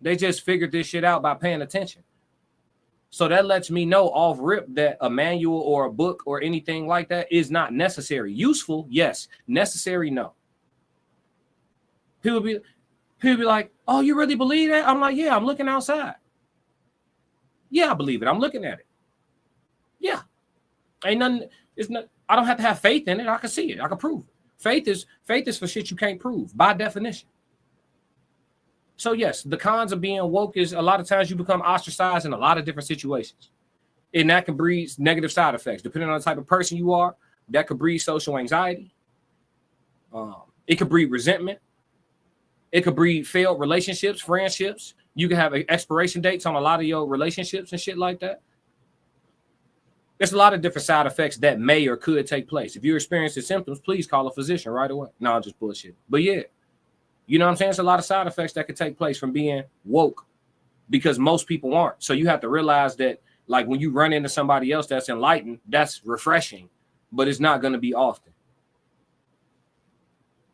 They just figured this shit out by paying attention. So that lets me know off rip that a manual or a book or anything like that is not necessary. Useful, yes. Necessary, no. People be like, oh, you really believe that? I'm like, yeah, I'm looking outside. Yeah, I believe it. I'm looking at it. Yeah. Ain't nothing, it's not, I don't have to have faith in it. I can see it. I can prove it. Faith is for shit you can't prove by definition. So yes, the cons of being woke is a lot of times you become ostracized in a lot of different situations. And that can breed negative side effects. Depending on the type of person you are, that could breed social anxiety. It could breed resentment. It could breed failed relationships, friendships. You can have expiration dates on a lot of your relationships and shit like that. There's a lot of different side effects that may or could take place. If you experience the symptoms, please call a physician right away. No, I'm just bullshit. But yeah, you know what I'm saying? There's a lot of side effects that could take place from being woke because most people aren't. So you have to realize that, like, when you run into somebody else that's enlightened, that's refreshing, but it's not going to be often.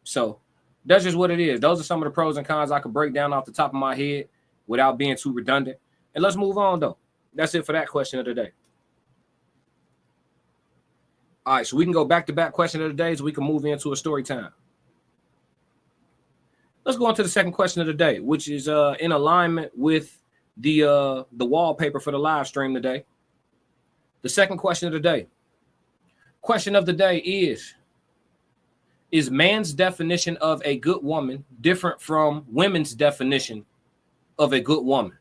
So that's just what it is. Those are some of the pros and cons I could break down off the top of my head without being too redundant. And let's move on, though. That's it for that question of the day. All right, so we can go back-to-back question of the day so we can move into a story time. Let's go on to the second question of the day, which is in alignment with the wallpaper for the live stream today. The second question of the day. Question of the day is man's definition of a good woman different from women's definition of a good woman?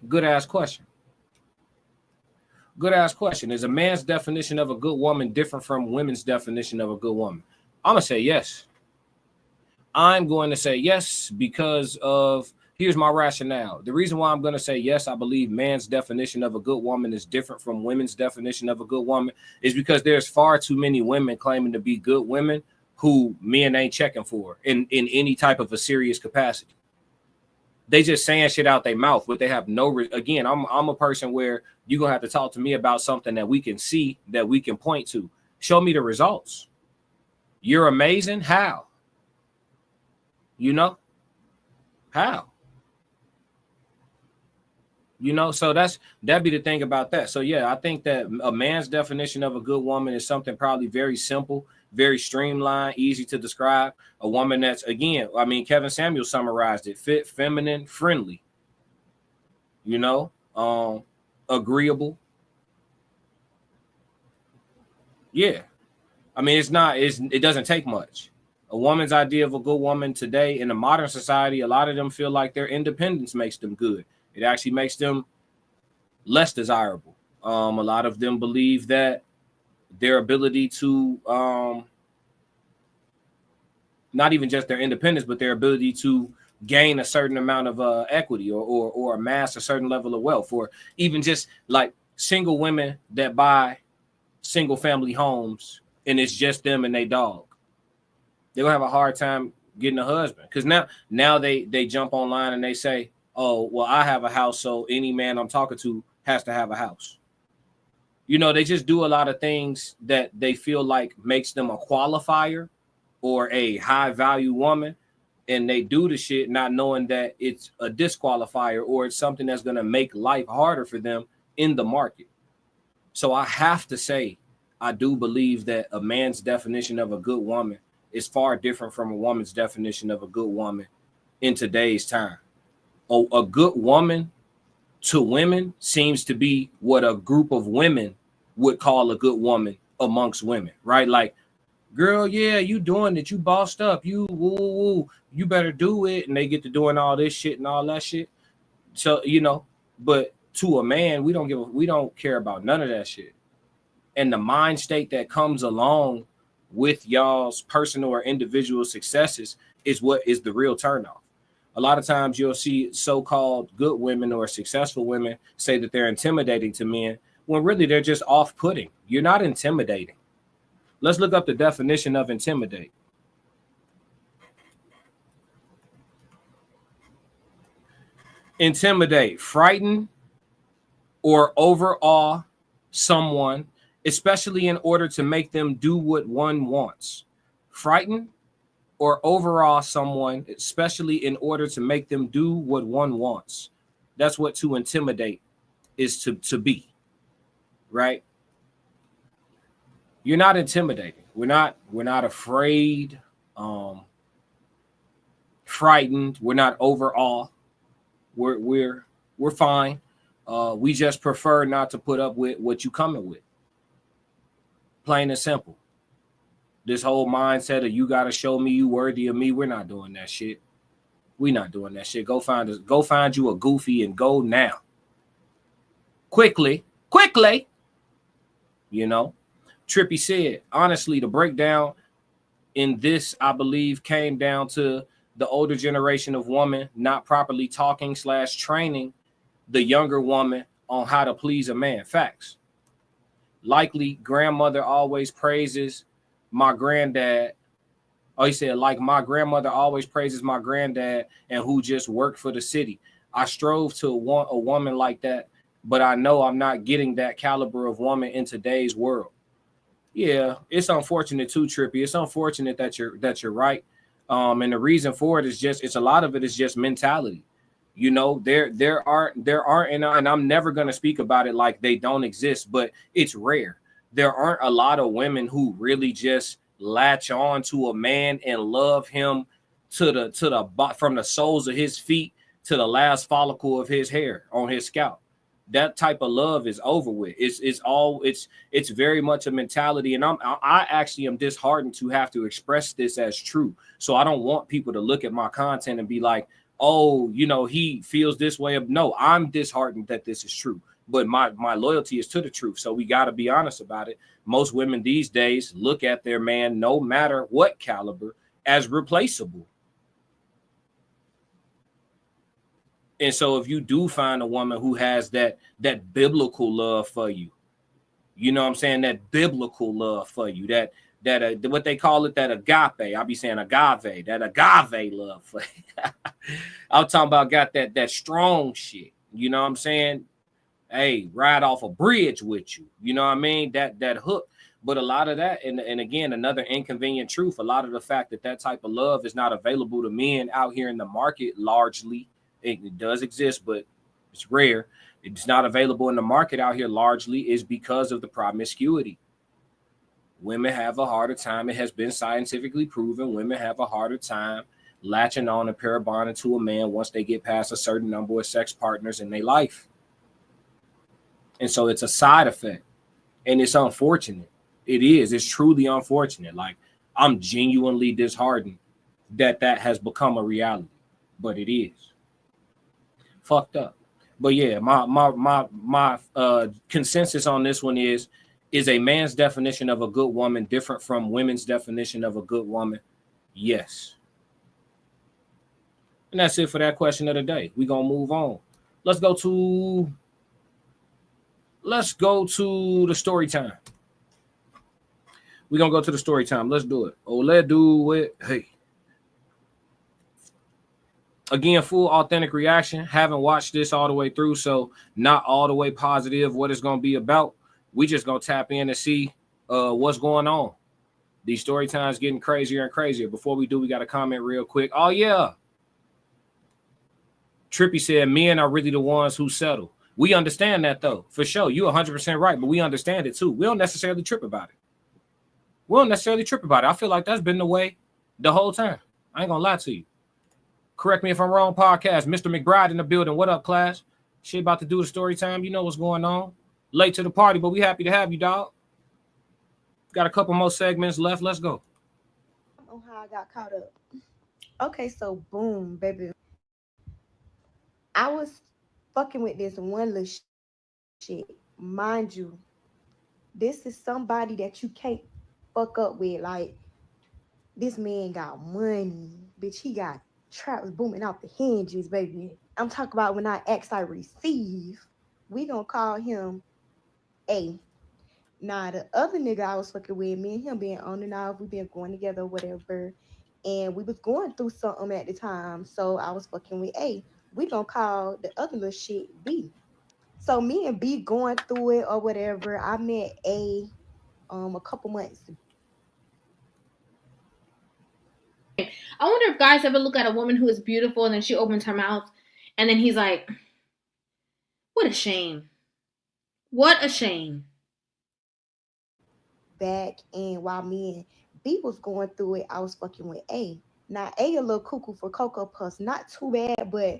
Good ass question. Good ass question. Is a man's definition of a good woman different from women's definition of a good woman? I'm going to say yes. I'm going to say yes because of, here's my rationale. The reason why I'm going to say yes, I believe man's definition of a good woman is different from women's definition of a good woman is because there's far too many women claiming to be good women who men ain't checking for in any type of a serious capacity. They just saying shit out their mouth, but they have no, again, I'm a person where you're going to have to talk to me about something that we can see, that we can point to. Show me the results. You're amazing. How? You know? How? You know, so that'd be the thing about that. So yeah, I think that a man's definition of a good woman is something probably very simple, very streamlined, easy to describe. A woman that's, again, I mean, Kevin Samuel summarized it: fit, feminine, friendly. You know, agreeable. Yeah, I mean, it doesn't take much. A woman's idea of a good woman today in a modern society, a lot of them feel like their independence makes them good. It actually makes them less desirable. A lot of them believe that their ability to, not even just their independence, but their ability to gain a certain amount of equity or amass a certain level of wealth, or even just like single women that buy single family homes and it's just them and they dog. They're gonna have a hard time getting a husband because now they jump online and they say, oh, well, I have a house, so any man I'm talking to has to have a house. You know, they just do a lot of things that they feel like makes them a qualifier or a high value woman. And they do the shit not knowing that it's a disqualifier or it's something that's going to make life harder for them in the market. So I have to say, I do believe that a man's definition of a good woman is far different from a woman's definition of a good woman in today's time. A good woman to women seems to be what a group of women would call a good woman amongst women, right? Like, girl, yeah, you doing it, you bossed up, you woo, you better do it, and they get to doing all this shit and all that shit. So, you know, but to a man, we don't care about none of that shit. And the mind state that comes along with y'all's personal or individual successes is what is the real turnoff. A lot of times you'll see so-called good women or successful women say that they're intimidating to men when really they're just off-putting. You're not intimidating. Let's look up the definition of intimidate. Intimidate, frighten or overawe someone, especially in order to make them do what one wants. Frighten or overawe someone, especially in order to make them do what one wants. That's what to intimidate is to be, right? You're not intimidating. We're not afraid. frightened. We're not overall. We're fine. We just prefer not to put up with what you coming with. Plain and simple. This whole mindset of you gotta show me you worthy of me. We're not doing that shit. We're not doing that shit. Go find you a goofy and go now. Quickly. You know, Trippy said, honestly, the breakdown in this, I believe, came down to the older generation of women not properly talking / training the younger woman on how to please a man. Facts. Likely grandmother always praises my granddad. Oh, he said, like my grandmother always praises my granddad and who just worked for the city. I strove to want a woman like that, but I know I'm not getting that caliber of woman in today's world. Yeah, it's unfortunate too, Trippy. It's unfortunate that you're right. And the reason for it is it's a lot of it is just mentality. You know, there aren't, and I'm never gonna speak about it like they don't exist, but it's rare. There aren't a lot of women who really just latch on to a man and love him to the from the soles of his feet to the last follicle of his hair on his scalp. That type of love is over with. It's very much a mentality, and I actually am disheartened to have to express this as true. So I don't want people to look at my content and be like, oh, you know, he feels this way. No, I'm disheartened that this is true, but my loyalty is to the truth. So we got to be honest about it. Most women these days look at their man, no matter what caliber, as replaceable. And so if you do find a woman who has that biblical love for you, you know what I'm saying, that biblical love for you, that what they call it, that agape. I'll be saying agave, that agave love for you. I'm talking about got that strong shit. You know what I'm saying? Hey, ride off a bridge with you. You know what I mean? That hook. But a lot of that, and again, another inconvenient truth, a lot of the fact that type of love is not available to men out here in the market largely. It does exist, but it's rare. It's not available in the market out here largely is because of the promiscuity. Women have a harder time. It has been scientifically proven. Women have a harder time latching on and pair bonding to a man once they get past a certain number of sex partners in their life. And so it's a side effect. And it's unfortunate. It is. It's truly unfortunate. Like, I'm genuinely disheartened that has become a reality. But it is. Fucked up. But yeah, my consensus on this one is a man's definition of a good woman different from women's definition of a good woman? Yes. And that's it for that question of the day. We're gonna move on. Let's go to the story time. We're gonna go to the story time. Let's do it. Oh, let's do it. Hey. Again, full authentic reaction. Haven't watched this all the way through, so not all the way positive what it's going to be about. We just going to tap in and see what's going on. These story times getting crazier and crazier. Before we do, we got to comment real quick. Oh, yeah. Trippy said, men are really the ones who settle. We understand that, though. For sure. You're 100% right, but we understand it, too. We don't necessarily trip about it. I feel like that's been the way the whole time. I ain't going to lie to you. Correct me if I'm wrong, podcast. Mr. McBride in the building. What up, class? She about to do the story time. You know what's going on. Late to the party, but we happy to have you, dog. Got a couple more segments left. Let's go. On how I got caught up. Okay, so boom, baby. I was fucking with this one little shit. Mind you, this is somebody that you can't fuck up with. Like, this man got money. Bitch, he got traps booming out the hinges, baby. I'm talking about when I ask, I receive. We gonna call him A. Now, the other nigga I was fucking with, me and him being on and off, we been going together, whatever. And we was going through something at the time. So I was fucking with A. We gonna call the other little shit B. So me and B going through it or whatever. I met A a couple months ago. I wonder if guys ever look at a woman who is beautiful and then she opens her mouth and then he's like, what a shame. What a shame. Back, and while me and B was going through it, I was fucking with A. Now A little cuckoo for Cocoa Puffs, not too bad, but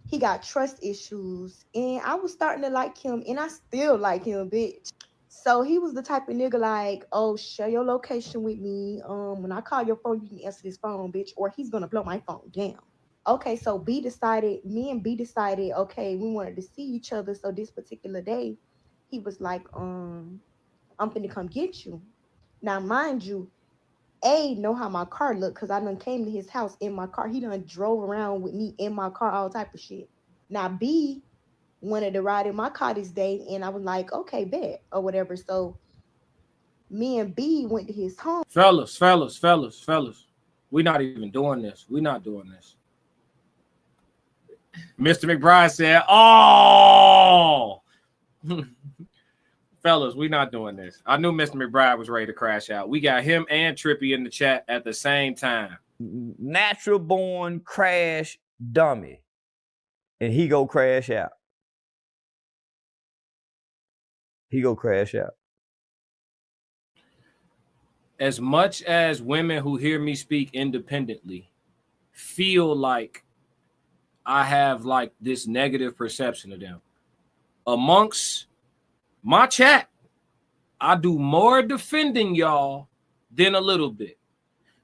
he got trust issues, and I was starting to like him, and I still like him, bitch. So he was the type of nigga like, oh, share your location with me. When I call your phone, you can answer this phone, bitch, or he's gonna blow my phone down. Okay, so me and B decided, okay, we wanted to see each other. So this particular day, he was like, I'm finna come get you. Now, mind you, A know how my car looked because I done came to his house in my car. He done drove around with me in my car, all type of shit. Now B wanted to ride in my car this day, and I was like, okay, bet or whatever. So me and B went to his home. Fellas. We're not even doing this. We're not doing this. Mr. McBride said, oh. Fellas, we're not doing this. I knew Mr. McBride was ready to crash out. We got him and Trippy in the chat at the same time. Natural born crash dummy. And he go crash out. He go crash out. As much as women who hear me speak independently feel like I have like this negative perception of them, amongst my chat, I do more defending y'all than a little bit.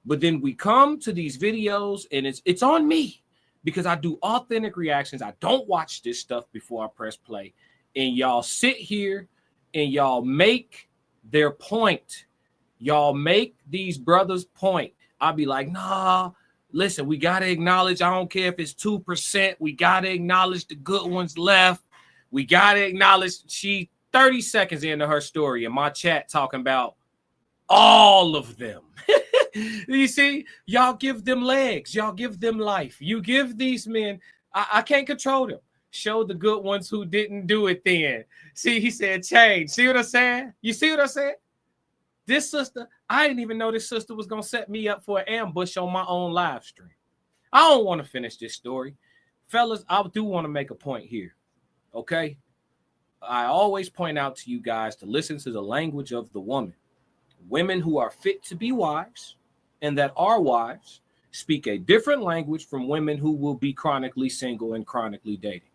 But then we come to these videos and it's on me because I do authentic reactions. I don't watch this stuff before I press play. And y'all sit here and y'all make their point. Y'all make these brothers point. I'll be like, nah, listen, we got to acknowledge, I don't care if it's 2%. We got to acknowledge the good ones left. We got to acknowledge she 30 seconds into her story in my chat talking about all of them. You see, y'all give them legs. Y'all give them life. You give these men, I can't control them. Show the good ones who didn't do it then. See, he said change. See what I'm saying? You see what I'm saying? This sister, I didn't even know this sister was going to set me up for an ambush on my own live stream. I don't want to finish this story. Fellas, I do want to make a point here, okay? I always point out to you guys to listen to the language of the woman. Women who are fit to be wives and that are wives speak a different language from women who will be chronically single and chronically dating.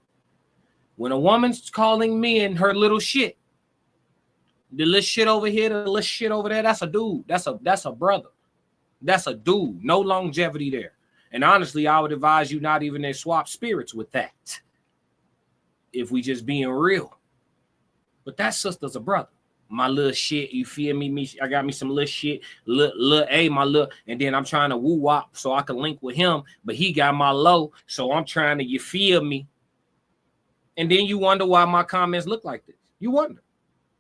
When a woman's calling men her little shit, the little shit over here, the little shit over there, that's a dude. That's a brother. That's a dude. No longevity there. And honestly, I would advise you not even to swap spirits with that. If we just being real. But that sister's a brother. My little shit, you feel me? I got me some little shit, little A, my little, and then I'm trying to woo-wop so I can link with him, but he got my low, so I'm trying to, you feel me? And then you wonder why my comments look like this. You wonder.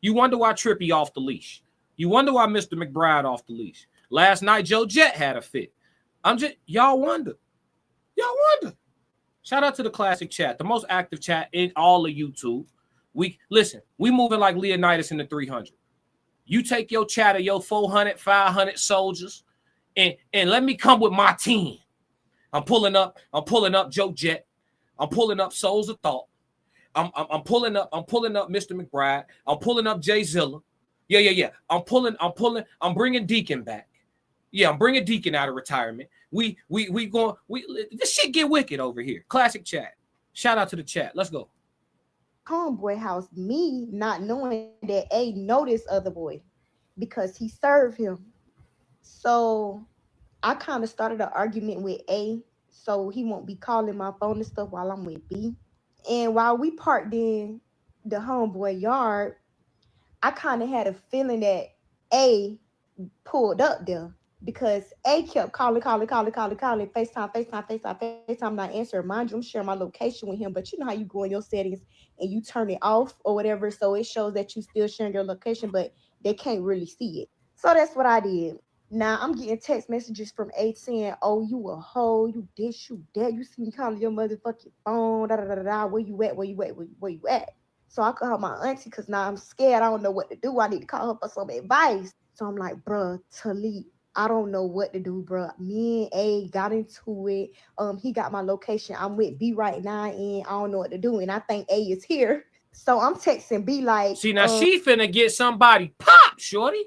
You wonder why Trippy off the leash. You wonder why Mr. McBride off the leash. Last night, Joe Jet had a fit. Y'all wonder. Y'all wonder. Shout out to the classic chat, the most active chat in all of YouTube. We moving like Leonidas in the 300. You take your chat of your 400, 500 soldiers, and let me come with my team. I'm pulling up Joe Jet. I'm pulling up Souls of Thought. I'm pulling up Mr. McBride. I'm pulling up Jay Zilla. Yeah. I'm bringing Deacon back. Yeah, I'm bringing Deacon out of retirement. This shit get wicked over here. Classic chat. Shout out to the chat. Let's go. Homeboy house, me not knowing that A know this other boy because he served him. So I kind of started an argument with A so he won't be calling my phone and stuff while I'm with B. And while we parked in the homeboy yard, I kind of had a feeling that A pulled up there because A kept calling, FaceTime, not answering. Mind you, I'm sharing my location with him, but you know how you go in your settings and you turn it off or whatever, so it shows that you still sharing your location, but they can't really see it. So that's what I did. Now I'm getting text messages from A saying, oh, you a hoe, you this, you that, you see me calling your motherfucking phone, where you at? So I call my auntie because now I'm scared. I don't know what to do. I need to call her for some advice. So I'm like, bruh, Talib, I don't know what to do, bruh. Me and A got into it. He got my location. I'm with B right now, and I don't know what to do. And I think A is here. So I'm texting B like, see, now she finna get somebody pop, shorty.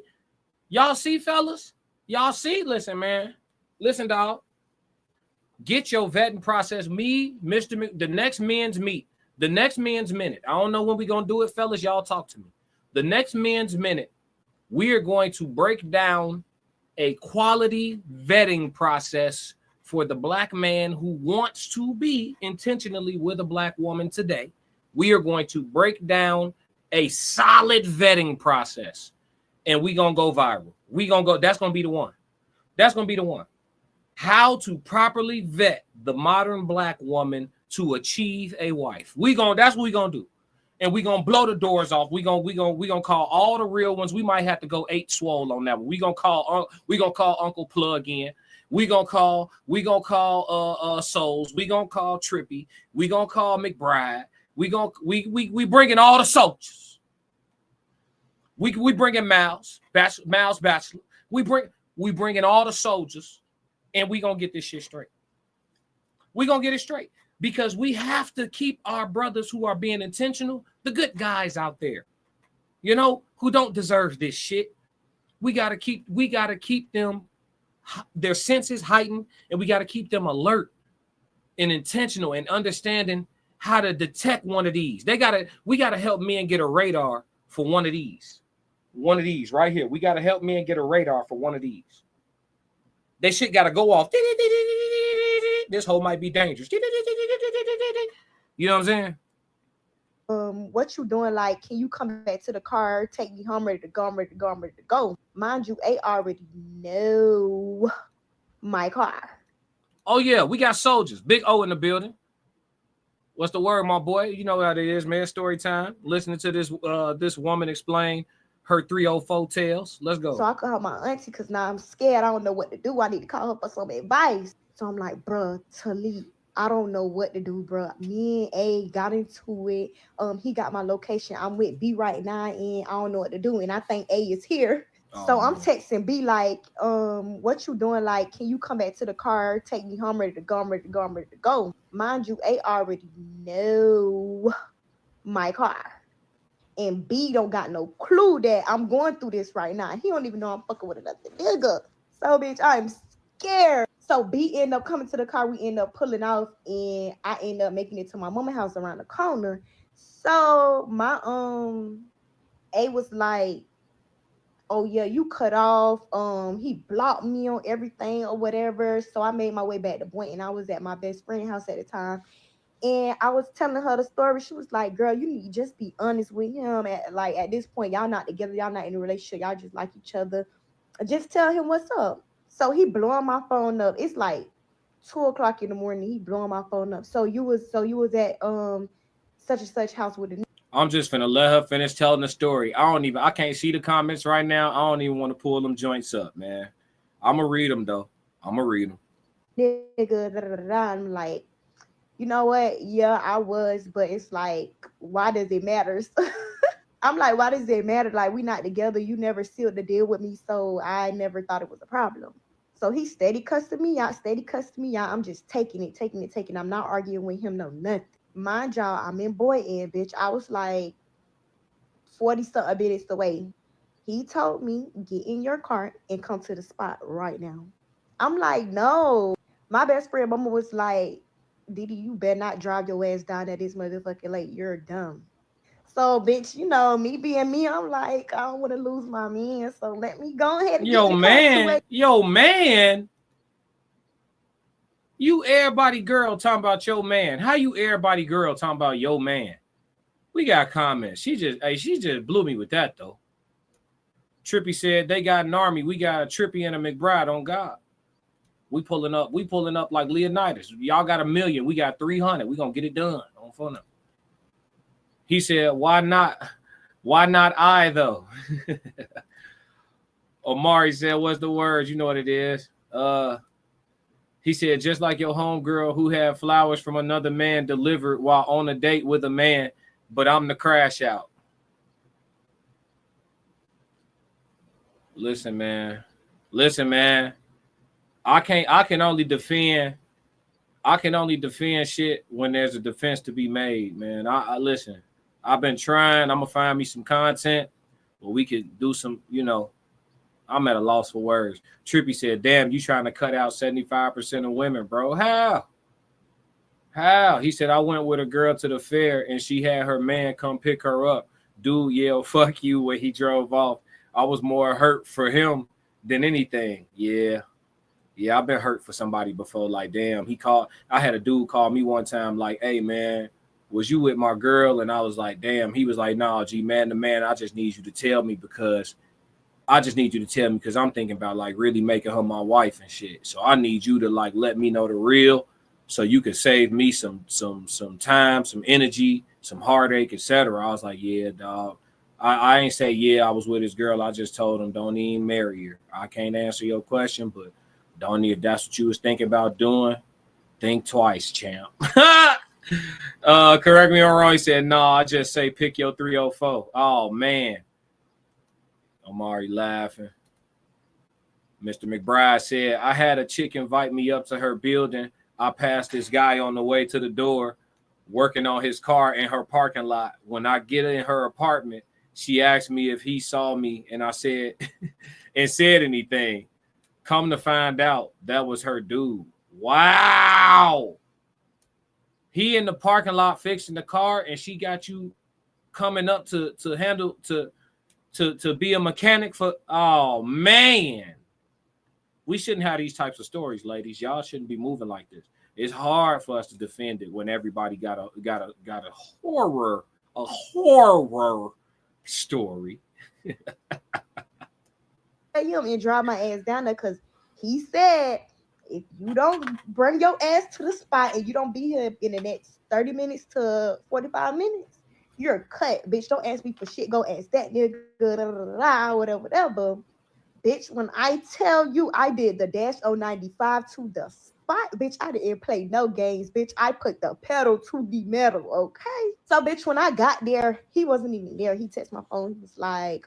Y'all see, fellas? Y'all see? Listen, man. Listen, dog. Get your vetting process. Me, the next men's meet, the next men's minute. I don't know when we're going to do it, fellas. Y'all talk to me. The next men's minute, we are going to break down a quality vetting process for the black man who wants to be intentionally with a black woman today. We are going to break down a solid vetting process, and we're going to go viral. We're going to go. That's going to be the one. That's going to be the one. How to properly vet the modern black woman to achieve a wife. That's what we're going to do. And we're going to blow the doors off. We're going to call all the real ones. We might have to go 8 swole on that one. We're going to call Uncle Plug in. We're going to call Souls. We're going to call Trippy. We're going to call McBride. We bringing all the soldiers. We bringing Miles Bachelor. We bringing all the soldiers, and we gonna get this shit straight. We gonna get it straight because we have to keep our brothers who are being intentional, the good guys out there, you know, who don't deserve this shit. We gotta keep them, their senses heightened, and we gotta keep them alert and intentional and understanding how to detect one of these. We gotta help men get a radar for one of these. One of these right here. We gotta help men get a radar for one of these. They shit gotta go off. This hole might be dangerous. You know what I'm saying? What you doing? Like, can you come back to the car? Take me home, ready to go. I'm ready to go. I'm ready to go. Mind you, they already know my car. Oh yeah, we got soldiers. Big O in the building. What's the word, my boy? You know how it is, man. Story time. Listening to this woman explain her 304 tales. Let's go. So I called my auntie because now I'm scared. I don't know what to do. I need to call her for some advice. So I'm like, bruh, Talib, I don't know what to do, bruh. Me and A got into it. He got my location. I'm with B right now, and I don't know what to do. And I think A is here. So I'm texting B like, what you doing? Like, can you come back to the car? Take me home, ready to go. I'm ready to go. I'm ready to go. Mind you, A already know my car. And B don't got no clue that I'm going through this right now. He don't even know I'm fucking with another nigga. So, bitch, I'm scared. So B end up coming to the car. We end up pulling off, and I end up making it to my mama's house around the corner. So my A was like, oh yeah, you cut off. He blocked me on everything or whatever. So I made my way back to Boynton. I was at my best friend's house at the time. And I was telling her the story. She was like, girl, you need to just be honest with him. At this point, y'all not together. Y'all not in a relationship. Y'all just like each other. Just tell him what's up. So he blowing my phone up. It's like 2:00 in the morning. He blowing my phone up. So you was at such and such house with the. I'm just finna let her finish telling the story. I can't see the comments right now. I don't even want to pull them joints up, man. I'm gonna read them though. I'm gonna read them. Nigga, I'm like, you know what? Yeah, I was, but it's like, why does it matter? I'm like, why does it matter? Like, we not together. You never sealed the deal with me, so I never thought it was a problem. So he steady cussing me out. I'm just taking it. I'm not arguing with him, no nothing. Mind y'all, I'm in Boynton, bitch. I was like 40-something minutes away. He told me, get in your car and come to the spot right now. I'm like, no. My best friend mama was like, Didi, you better not drive your ass down at this motherfucking lake. You're dumb. So, bitch, you know, me being me, I'm like, I don't want to lose my man. So let me go ahead and Yo, man. You everybody girl talking about your man. How you everybody girl talking about your man? We got comments. She just blew me with that though. Trippy said they got an army. We got a Trippy and a McBride on God. We pulling up like Leonidas. Y'all got 1 million. We got 300. We gonna get it done on phone up. He said, why not I though? Omari said, what's the words? You know what it is. He said, just like your homegirl who had flowers from another man delivered while on a date with a man, but I'm the crash out. Listen, man. I can only defend shit when there's a defense to be made, man. I listen. I've been trying. I'm gonna find me some content where we could do some, you know. I'm at a loss for words. Trippy said, damn, you trying to cut out 75% of women, bro. How? He said, I went with a girl to the fair and she had her man come pick her up. Dude yelled, fuck you, when he drove off. I was more hurt for him than anything. Yeah, I've been hurt for somebody before. Like, damn, I had a dude call me one time like, hey, man, was you with my girl? And I was like, damn. He was like, nah, G, man to man, I just need you to tell me because I'm thinking about like really making her my wife and shit. So I need you to like let me know the real so you can save me some time, some energy, some heartache, etc. I was like, yeah, dog. I ain't say, yeah, I was with his girl. I just told him, don't even marry her. I can't answer your question, but don't need, if that's what you was thinking about doing, think twice, champ. Correct me if I'm wrong. He said, no, I just say pick your 304. Oh, man. Omari laughing. Mr. McBride said, I had a chick invite me up to her building. I passed this guy on the way to the door working on his car in her parking lot. When I get in her apartment, she asked me if he saw me, and I said, and said anything. Come to find out, that was her dude. Wow. He in the parking lot fixing the car, and she got you coming up to handle, to be a mechanic for, oh, man. We shouldn't have these types of stories, ladies. Y'all shouldn't be moving like this. It's hard for us to defend it when everybody got a horror story. Him and drive my ass down there because he said if you don't bring your ass to the spot and you don't be here in the next 30 minutes to 45 minutes, you're cut. Bitch, don't ask me for shit. Go ask that nigga, whatever. Bitch, when I tell you I did the dash 095 to the spot, bitch, I didn't play no games, bitch. I put the pedal to the metal, okay? So, bitch, when I got there, he wasn't even there. He texted my phone. He was like,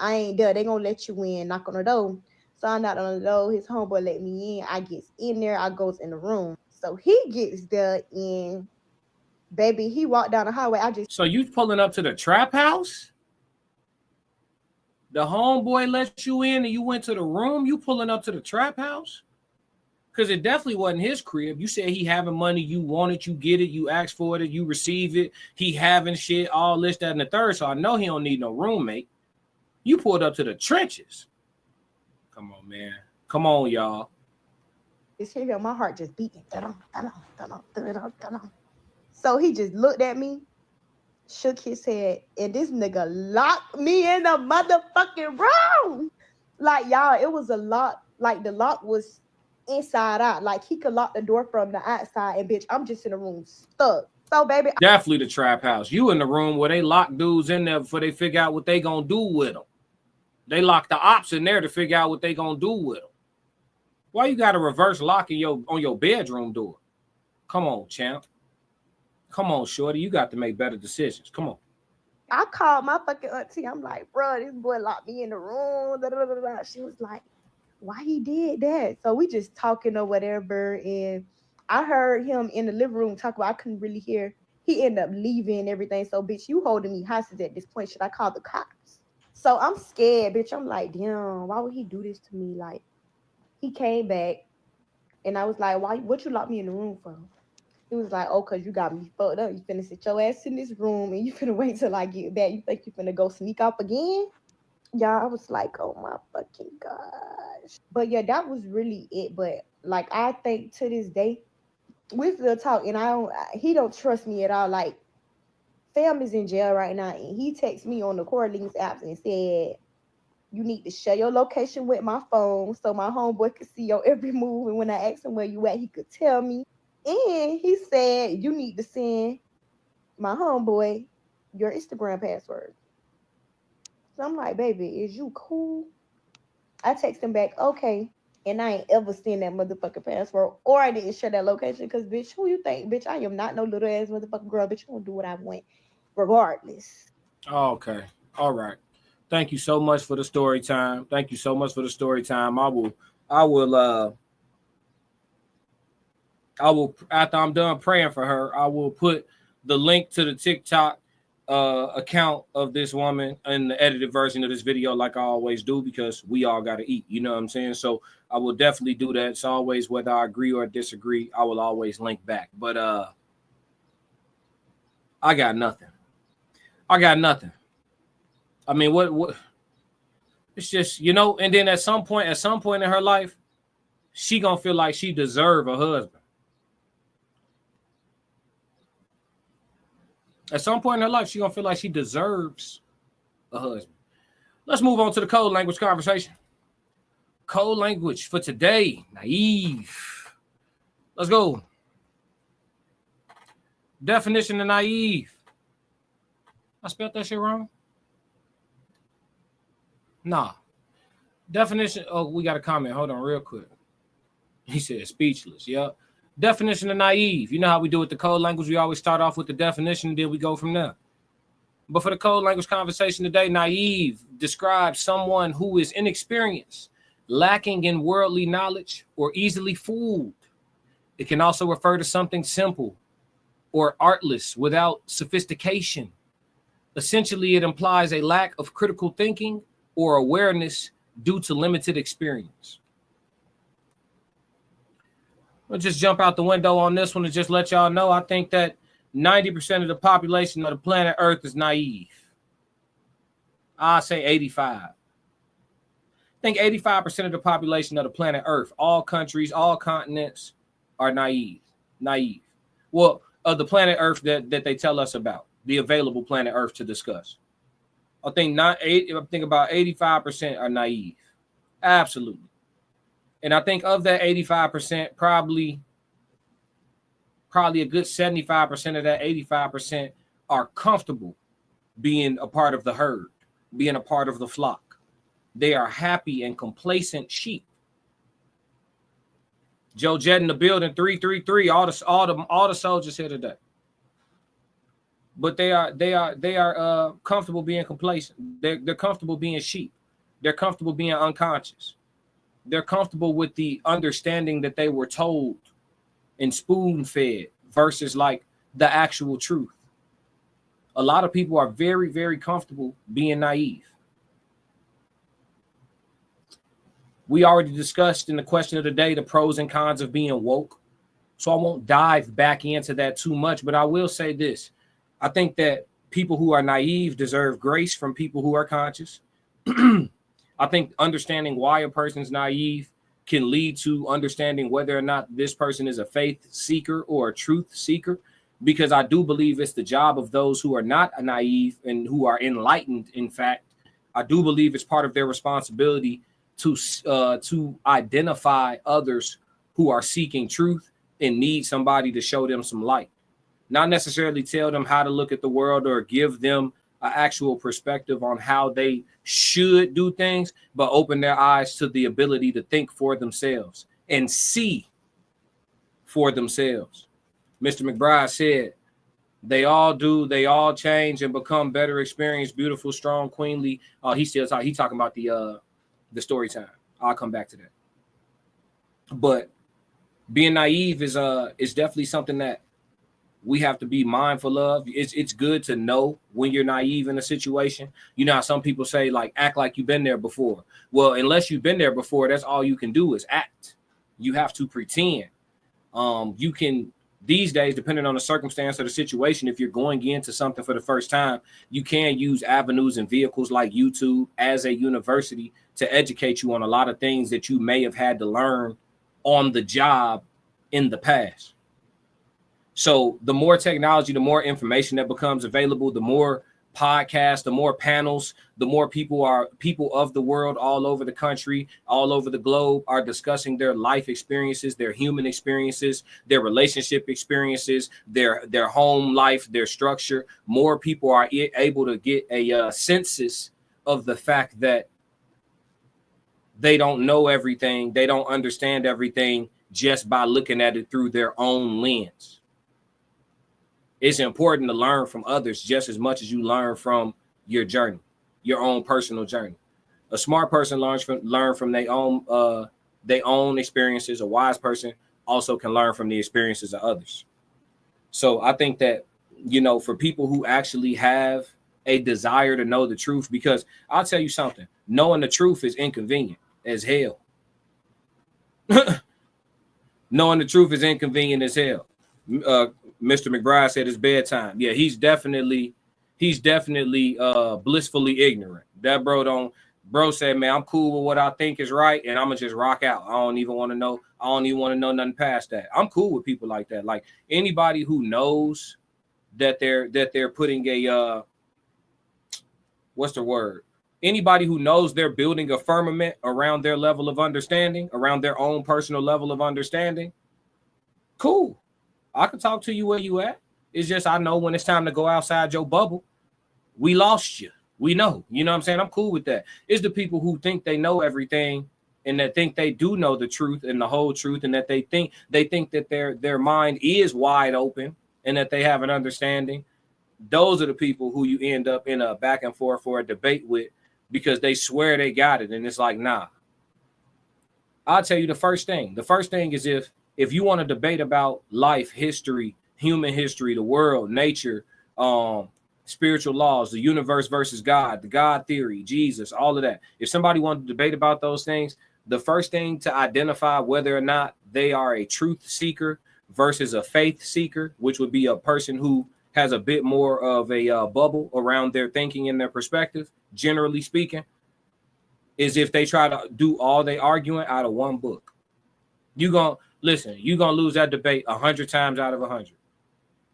I ain't there. They gonna let you in, knock on the door. So I knocked on the door. His homeboy let me in. I gets in there. I goes in the room. So he gets there and, baby, he walked down the highway. So you pulling up to the trap house? The homeboy let you in and you went to the room? You pulling up to the trap house? Because it definitely wasn't his crib. You said he having money. You want it. You get it. You ask for it. You receive it. He having shit, all this, that, and the third. So I know he don't need no roommate. You pulled up to the trenches. Come on, man. Come on, y'all. It's here, my heart just beating. So he just looked at me, shook his head, and this nigga locked me in the motherfucking room. Like, y'all, it was a lock. Like, the lock was inside out. Like, he could lock the door from the outside, and bitch, I'm just in the room stuck. So, baby, definitely the trap house. You in the room where they lock dudes in there before they figure out what they gonna do with them. They lock the ops in there to figure out what they gonna do with them. Why you got a reverse lock on your bedroom door? Come on, champ. Come on, shorty. You got to make better decisions. Come on. I called my fucking auntie. I'm like, bro, this boy locked me in the room. She was like, why he did that? So we just talking or whatever. And I heard him in the living room talk about, I couldn't really hear. He ended up leaving and everything. So, bitch, you holding me hostage at this point. Should I call the cops? So I'm scared, bitch. I'm like, damn, why would he do this to me? Like, he came back and I was like, what you locked me in the room for? He was like, oh, because you got me fucked up. You finna sit your ass in this room and you finna wait till I get back. You think you finna go sneak off again? Yeah, I was like, oh my fucking gosh. But yeah, that was really it. But like, I think to this day, we still talk and he don't trust me at all. Like, fam is in jail right now and he texted me on the Corling's apps and said, you need to share your location with my phone so my homeboy could see your every move. And when I asked him where you at, he could tell me. And he said, you need to send my homeboy your Instagram password. So I'm like, baby, is you cool? I text him back, okay. And I ain't ever seen that motherfucking password. Or I didn't share that location because, bitch, who you think? Bitch, I am not no little ass motherfucking girl. Bitch, I'm going to do what I want regardless. Okay. All right. Thank you so much for the story time. Thank you so much for the story time. I will, after I'm done praying for her, I will put the link to the TikTok account of this woman in the edited version of this video, like I always do, because we all got to eat. You know what I'm saying? So I will definitely do that. It's always, whether I agree or disagree, I will always link back. But I got nothing. I mean, what? It's just, you know. And then at some point in her life, she gonna feel like she deserve a husband. At some point in her life, she gonna feel like she deserves a husband. Let's move on to the code language conversation. Code language for today, naive. Let's go. Definition of naive. I spelled that shit wrong? Nah. Definition. Oh, we got a comment. Hold on real quick. He said speechless. Yep. Definition of naive. You know how we do with the code language. We always start off with the definition, and then we go from there. But for the code language conversation today, naive describes someone who is inexperienced, lacking in worldly knowledge, or easily fooled. It can also refer to something simple or artless without sophistication. Essentially, it implies a lack of critical thinking or awareness due to limited experience. We'll just jump out the window on this one and just let y'all know, I think that 90% of the population of the planet Earth is naive. I say 85. I think 85% of the population of the planet Earth, all countries, all continents, are naive. Well, of the planet Earth that they tell us about, the available planet Earth to discuss. I think about 85% are naive. Absolutely. And I think of that 85%, probably a good 75% of that 85% are comfortable being a part of the herd, being a part of the flock. They are happy and complacent sheep. Joe Jett in the building, 333, all the soldiers here today. But they are comfortable being complacent. They're comfortable being sheep. They're comfortable being unconscious. They're comfortable with the understanding that they were told and spoon-fed versus like the actual truth. A lot of people are very, very comfortable being naive. We already discussed in the question of the day the pros and cons of being woke. So I won't dive back into that too much, but I will say this. I think that people who are naive deserve grace from people who are conscious. I think understanding why a person's naive can lead to understanding whether or not this person is a faith seeker or a truth seeker, because I do believe it's the job of those who are not naive and who are enlightened. In fact, I do believe it's part of their responsibility to identify others who are seeking truth and need somebody to show them some light. Not necessarily tell them how to look at the world or give them an actual perspective on how they should do things, but open their eyes to the ability to think for themselves and see for themselves. Mr. McBride said, they all do, they all change and become better, experienced, beautiful, strong, queenly. He talking about the story time. I'll come back to that. But being naive is definitely something that we have to be mindful of. It's good to know when you're naive in a situation. You know how some people say, like, act like you've been there before. Well, unless you've been there before, that's all you can do is act. You have to pretend. You can, these days, depending on the circumstance or the situation, if you're going into something for the first time, you can use avenues and vehicles like YouTube as a university to educate you on a lot of things that you may have had to learn on the job in the past. So the more technology, the more information that becomes available, the more podcasts, the more panels, the more people of the world all over the country, all over the globe are discussing their life experiences, their human experiences, their relationship experiences, their home life, their structure. More people are able to get a census of the fact that they don't know everything. They don't understand everything just by looking at it through their own lens. It's important to learn from others just as much as you learn from your journey, your own personal journey. A smart person learn from their own experiences. A wise person also can learn from the experiences of others. So I think that you know, for people who actually have a desire to know the truth, because I'll tell you something, knowing the truth is inconvenient as hell. Knowing the truth is inconvenient as hell. Mr. McBride said it's bedtime. Yeah, he's definitely blissfully ignorant. That bro said, man, I'm cool with what I think is right, and I'm gonna just rock out. I don't even want to know nothing past that. I'm cool with people like that. Like anybody who knows that they're putting a what's the word? Anybody who knows they're building a firmament around their level of understanding, around their own personal level of understanding, cool. I can talk to you where you at. It's just I know when it's time to go outside your bubble, we lost you. We know. You know what I'm saying? I'm cool with that. It's the people who think they know everything and that think they do know the truth and the whole truth, and that they think that their mind is wide open and that they have an understanding. Those are the people who you end up in a back and forth for a debate with, because they swear they got it. And it's like, nah. I'll tell you the first thing. The first thing is if you want to debate about life, history, human history, the world, nature, spiritual laws, the universe versus God, the God theory, Jesus, all of that. If somebody wants to debate about those things, the first thing to identify whether or not they are a truth seeker versus a faith seeker, which would be a person who has a bit more of a bubble around their thinking and their perspective, generally speaking, is if they try to do all they arguing out of one book. You're gonna lose that debate 100 times out of 100.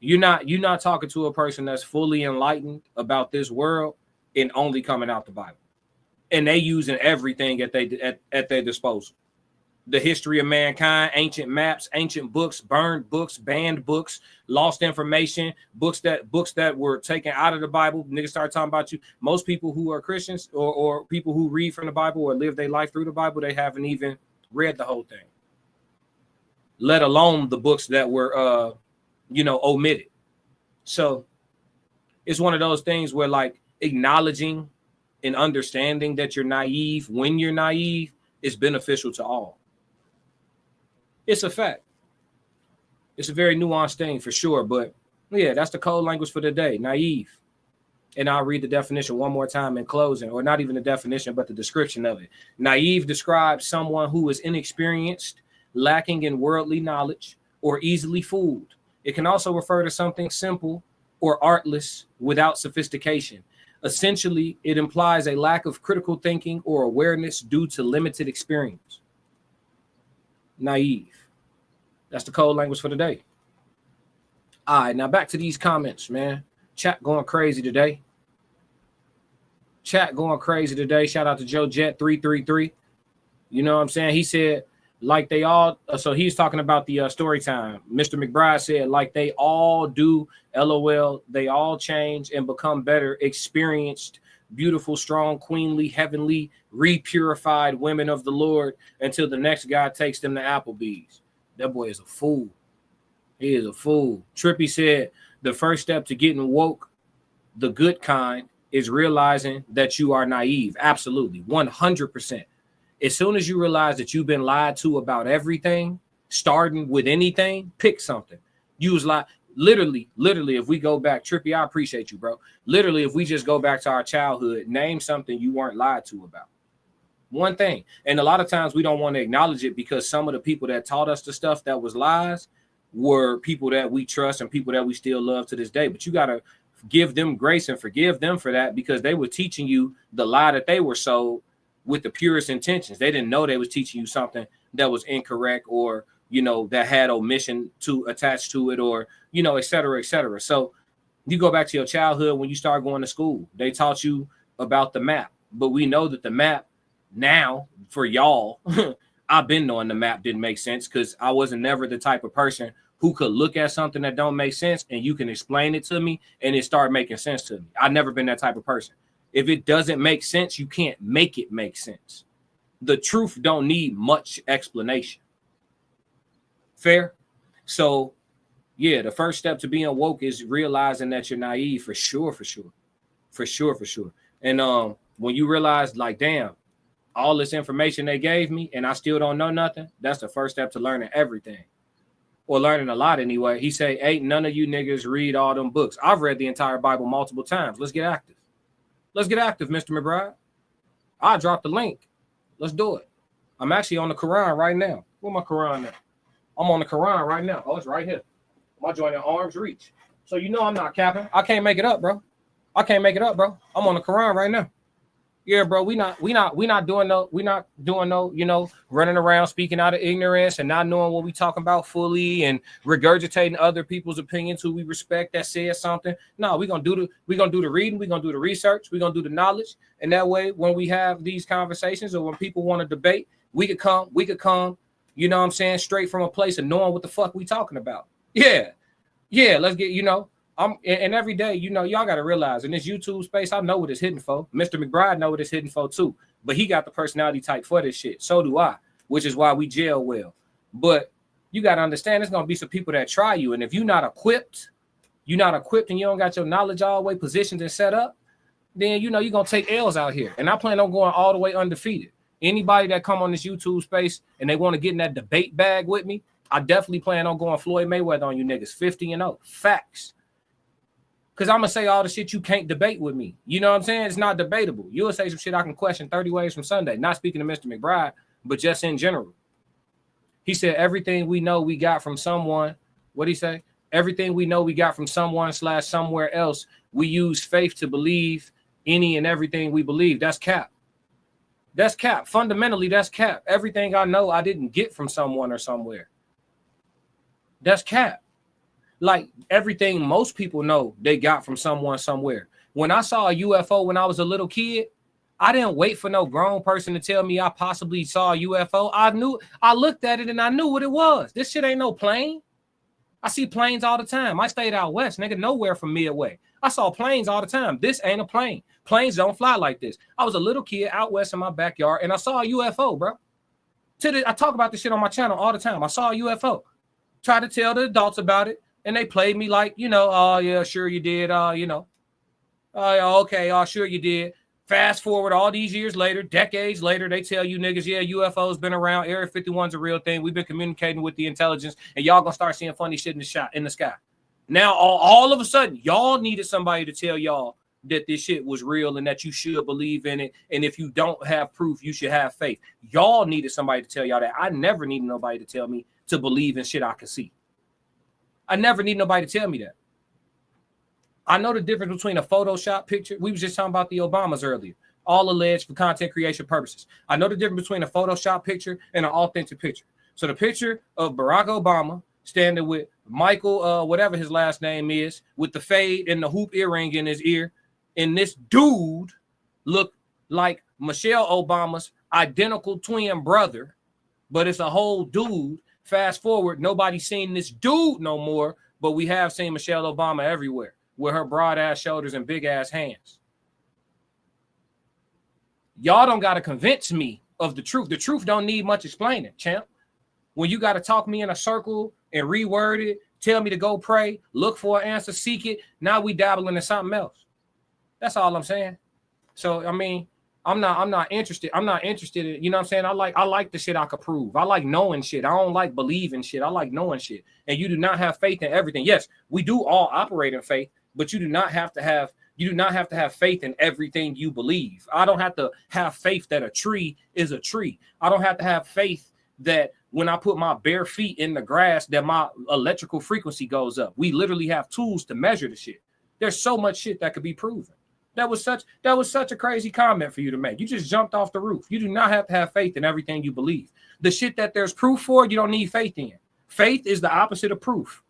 You're not talking to a person that's fully enlightened about this world and only coming out the Bible, and they using everything at their disposal. The history of mankind, ancient maps, ancient books, burned books, banned books, lost information, books that were taken out of the Bible. Niggas start talking about you. Most people who are Christians or people who read from the Bible or live their life through the Bible, they haven't even read the whole thing, let alone the books that were omitted. So it's one of those things where, like, acknowledging and understanding that you're naive when you're naive is beneficial to all. It's a fact. It's a very nuanced thing for sure. But yeah, that's the code language for the day, naive. And I'll read the definition one more time in closing, or not even the definition, but the description of it. Naive describes someone who is inexperienced, lacking in worldly knowledge, or easily fooled. It can also refer to something simple or artless without sophistication. Essentially, it implies a lack of critical thinking or awareness due to limited experience. Naive. That's the code language for the day. All right, now back to these comments, man. Chat going crazy today. Shout out to Joe Jet 333. You know what I'm saying? He said, like they all, so he's talking about the story time. Mr. McBride said, like they all do, LOL, they all change and become better, experienced, beautiful, strong, queenly, heavenly, repurified women of the Lord until the next guy takes them to Applebee's. That boy is a fool. He is a fool. Trippy said, the first step to getting woke, the good kind, is realizing that you are naive. Absolutely. 100%. As soon as you realize that you've been lied to about everything, starting with anything, pick something. Use like literally, if we go back, Trippy, I appreciate you, bro. Literally, if we just go back to our childhood, name something you weren't lied to about. One thing. And a lot of times we don't want to acknowledge it because some of the people that taught us the stuff that was lies were people that we trust and people that we still love to this day. But you got to give them grace and forgive them for that, because they were teaching you the lie that they were sold with the purest intentions. They didn't know they was teaching you something that was incorrect, or, you know, that had omission to attach to it, or, you know, et cetera, et cetera. So you go back to your childhood when you start going to school, they taught you about the map, but we know that the map now for y'all, I've been knowing the map didn't make sense because I wasn't never the type of person who could look at something that don't make sense and you can explain it to me and it start making sense to me. I've never been that type of person. If it doesn't make sense, you can't make it make sense. The truth don't need much explanation. Fair? So, yeah, the first step to being woke is realizing that you're naive, for sure. And when you realize, like, damn, all this information they gave me and I still don't know nothing, that's the first step to learning everything. or learning a lot anyway. He say, ain't none of you niggas read all them books. I've read the entire Bible multiple times. Let's get active. Let's get active, Mr. McBride. I dropped the link. Let's do it. I'm actually on the Quran right now. Where my Quran at? I'm on the Quran right now. Oh, it's right here. My joint in arm's reach. So you know I'm not capping. I can't make it up, bro. I can't make it up, bro. I'm on the Quran right now. Yeah, bro. We not doing no, you know, running around speaking out of ignorance and not knowing what we talking about fully and regurgitating other people's opinions who we respect that said something. No, we're gonna do the reading, we're gonna do the research, we're gonna do the knowledge. And that way, when we have these conversations or when people want to debate, we could come, you know what I'm saying, straight from a place of knowing what the fuck we talking about. Yeah, let's get, you know. And every day, you know, y'all got to realize in this YouTube space, I know what it's hitting for. Mr. McBride know what it's hitting for too, but he got the personality type for this shit. So do I, which is why we jail well. But you got to understand, there's going to be some people that try you. And if you're not equipped and you don't got your knowledge all the way positioned and set up, then, you know, you're going to take L's out here. And I plan on going all the way undefeated. Anybody that come on this YouTube space and they want to get in that debate bag with me, I definitely plan on going Floyd Mayweather on you niggas, 50-0. Facts. Because I'm going to say all the shit you can't debate with me. You know what I'm saying? It's not debatable. You'll say some shit I can question 30 ways from Sunday. Not speaking to Mr. McBride, but just in general. He said, everything we know we got from someone. What'd he say? Everything we know we got from someone / somewhere else. We use faith to believe any and everything we believe. That's cap. That's cap. Fundamentally, that's cap. Everything I know I didn't get from someone or somewhere. That's cap. Like everything most people know they got from someone somewhere. When I saw a UFO when I was a little kid, I didn't wait for no grown person to tell me I possibly saw a UFO. I looked at it and I knew what it was. This shit ain't no plane. I see planes all the time. I stayed out west, nigga, nowhere from Midway. I saw planes all the time. This ain't a plane. Planes don't fly like this. I was a little kid out west in my backyard and I saw a UFO, bro. I talk about this shit on my channel all the time. I saw a UFO. Try to tell the adults about it. And they played me like, you know, oh, yeah, sure you did. You know, okay, sure you did. Fast forward all these years later, decades later, they tell you niggas, yeah, UFO's been around. Area 51's a real thing. We've been communicating with the intelligence, and y'all gonna start seeing funny shit in the sky. Now, all of a sudden, y'all needed somebody to tell y'all that this shit was real and that you should believe in it. And if you don't have proof, you should have faith. Y'all needed somebody to tell y'all that. I never needed nobody to tell me to believe in shit I could see. I never need nobody to tell me that. I know the difference between a Photoshop picture. We was just talking about the Obamas earlier, all alleged for content creation purposes. I know the difference between a Photoshop picture and an authentic picture. So the picture of Barack Obama standing with Michael, whatever his last name is, with the fade and the hoop earring in his ear, and this dude looked like Michelle Obama's identical twin brother, but it's a whole dude. Fast forward, nobody's seen this dude no more, but we have seen Michelle Obama everywhere with her broad ass shoulders and big ass hands. Y'all don't got to convince me of the truth. The truth don't need much explaining, champ. When you got to talk me in a circle and reword it, tell me to go pray, look for an answer, seek it. Now we dabbling in something else. That's all I'm saying. So, I mean, I'm not interested. I'm not interested in, you know what I'm saying? I like the shit I could prove. I like knowing shit. I don't like believing shit. I like knowing shit. And you do not have faith in everything. Yes, we do all operate in faith, but you do not have to have faith in everything you believe. I don't have to have faith that a tree is a tree. I don't have to have faith that when I put my bare feet in the grass that my electrical frequency goes up. We literally have tools to measure the shit. There's so much shit that could be proven. That was such a crazy comment for you to make. You just jumped off the roof. You do not have to have faith in everything you believe. The shit that there's proof for, you don't need faith in. Faith is the opposite of proof.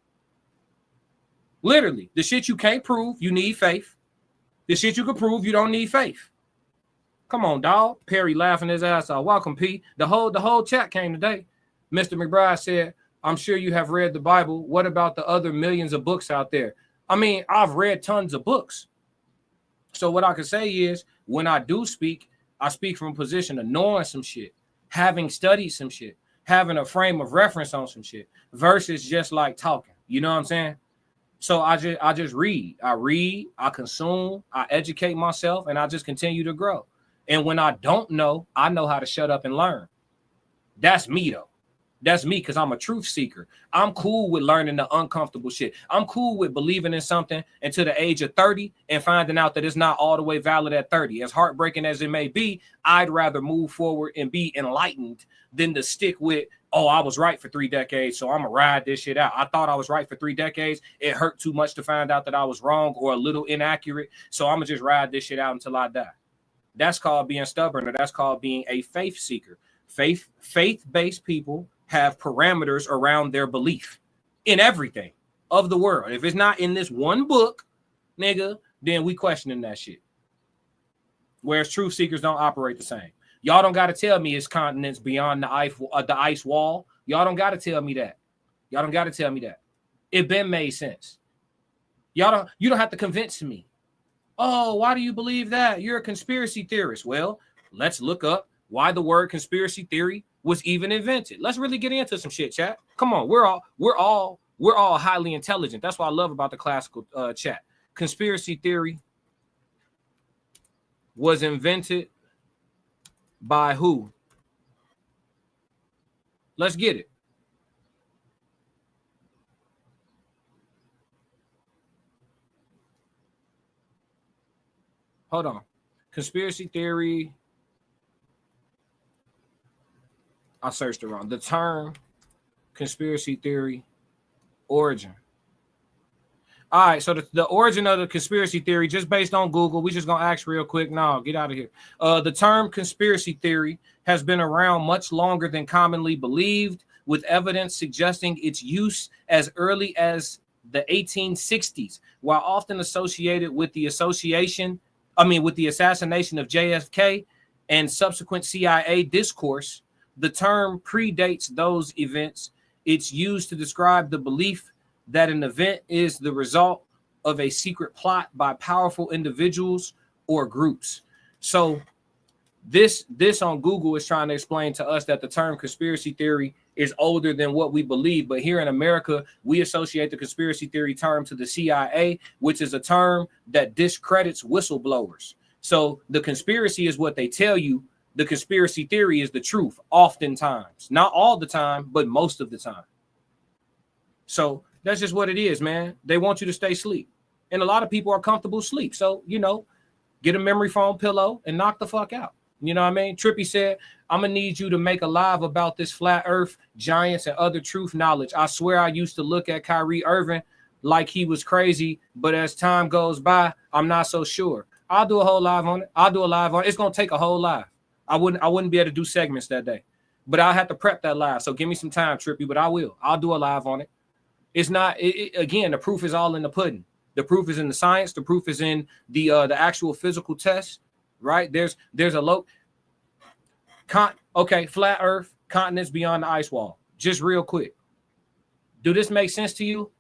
Literally, the shit you can't prove, you need faith. The shit you can prove, you don't need faith. Come on, dog. Perry laughing his ass off. Welcome, P. The whole chat came today. Mr. McBride said, I'm sure you have read the Bible. What about the other millions of books out there? I mean, I've read tons of books. So what I can say is when I do speak, I speak from a position of knowing some shit, having studied some shit, having a frame of reference on some shit versus just like talking. You know what I'm saying? So I just read, I consume, I educate myself, and I just continue to grow. And when I don't know, I know how to shut up and learn. That's me though. That's me because I'm a truth seeker. I'm cool with learning the uncomfortable shit. I'm cool with believing in something until the age of 30 and finding out that it's not all the way valid at 30. As heartbreaking as it may be, I'd rather move forward and be enlightened than to stick with, oh, I was right for 3 decades, so I'm going to ride this shit out. I thought I was right for 3 decades. It hurt too much to find out that I was wrong or a little inaccurate, so I'm going to just ride this shit out until I die. That's called being stubborn, or that's called being a faith seeker. Faith-based people have parameters around their belief in everything of the world. If it's not in this one book, nigga, then we questioning that shit. Whereas truth seekers don't operate the same. Y'all don't got to tell me it's continents beyond the ice wall. Y'all don't got to tell me that. Y'all don't got to tell me that. It been made sense. You don't have to convince me. Oh, why do you believe that? You're a conspiracy theorist. Well, let's look up why the word conspiracy theory was even invented. Let's really get into some shit, chat. Come on, we're all highly intelligent. That's what I love about the classical chat. Conspiracy theory was invented by who? Let's get it. Hold on. Conspiracy theory. I searched it wrong. The term conspiracy theory origin. All right, so the origin of the conspiracy theory, just based on Google, we just gonna ask real quick. No, get out of here. The term conspiracy theory has been around much longer than commonly believed, with evidence suggesting its use as early as the 1860s, while often associated with the assassination of JFK and subsequent CIA discourse. The term predates those events. It's used to describe the belief that an event is the result of a secret plot by powerful individuals or groups. So this on Google is trying to explain to us that the term conspiracy theory is older than what we believe. But here in America, we associate the conspiracy theory term to the CIA, which is a term that discredits whistleblowers. So the conspiracy is what they tell you. The conspiracy theory is the truth, oftentimes. Not all the time, but most of the time. So that's just what it is, man. They want you to stay asleep. And a lot of people are comfortable asleep. So, get a memory foam pillow and knock the fuck out. You know what I mean? Trippy said, I'm going to need you to make a live about this flat earth, giants, and other truth knowledge. I swear I used to look at Kyrie Irving like he was crazy, but as time goes by, I'm not so sure. I'll do a whole live on it. It's going to take a whole live. I wouldn't be able to do segments that day, but I'll have to prep that live. So give me some time, Trippy, but I'll do a live on it. It's not, again, the proof is all in the pudding. The proof is in the science. The proof is in the actual physical test, right? There's a flat earth, continents beyond the ice wall. Just real quick. Do this make sense to you?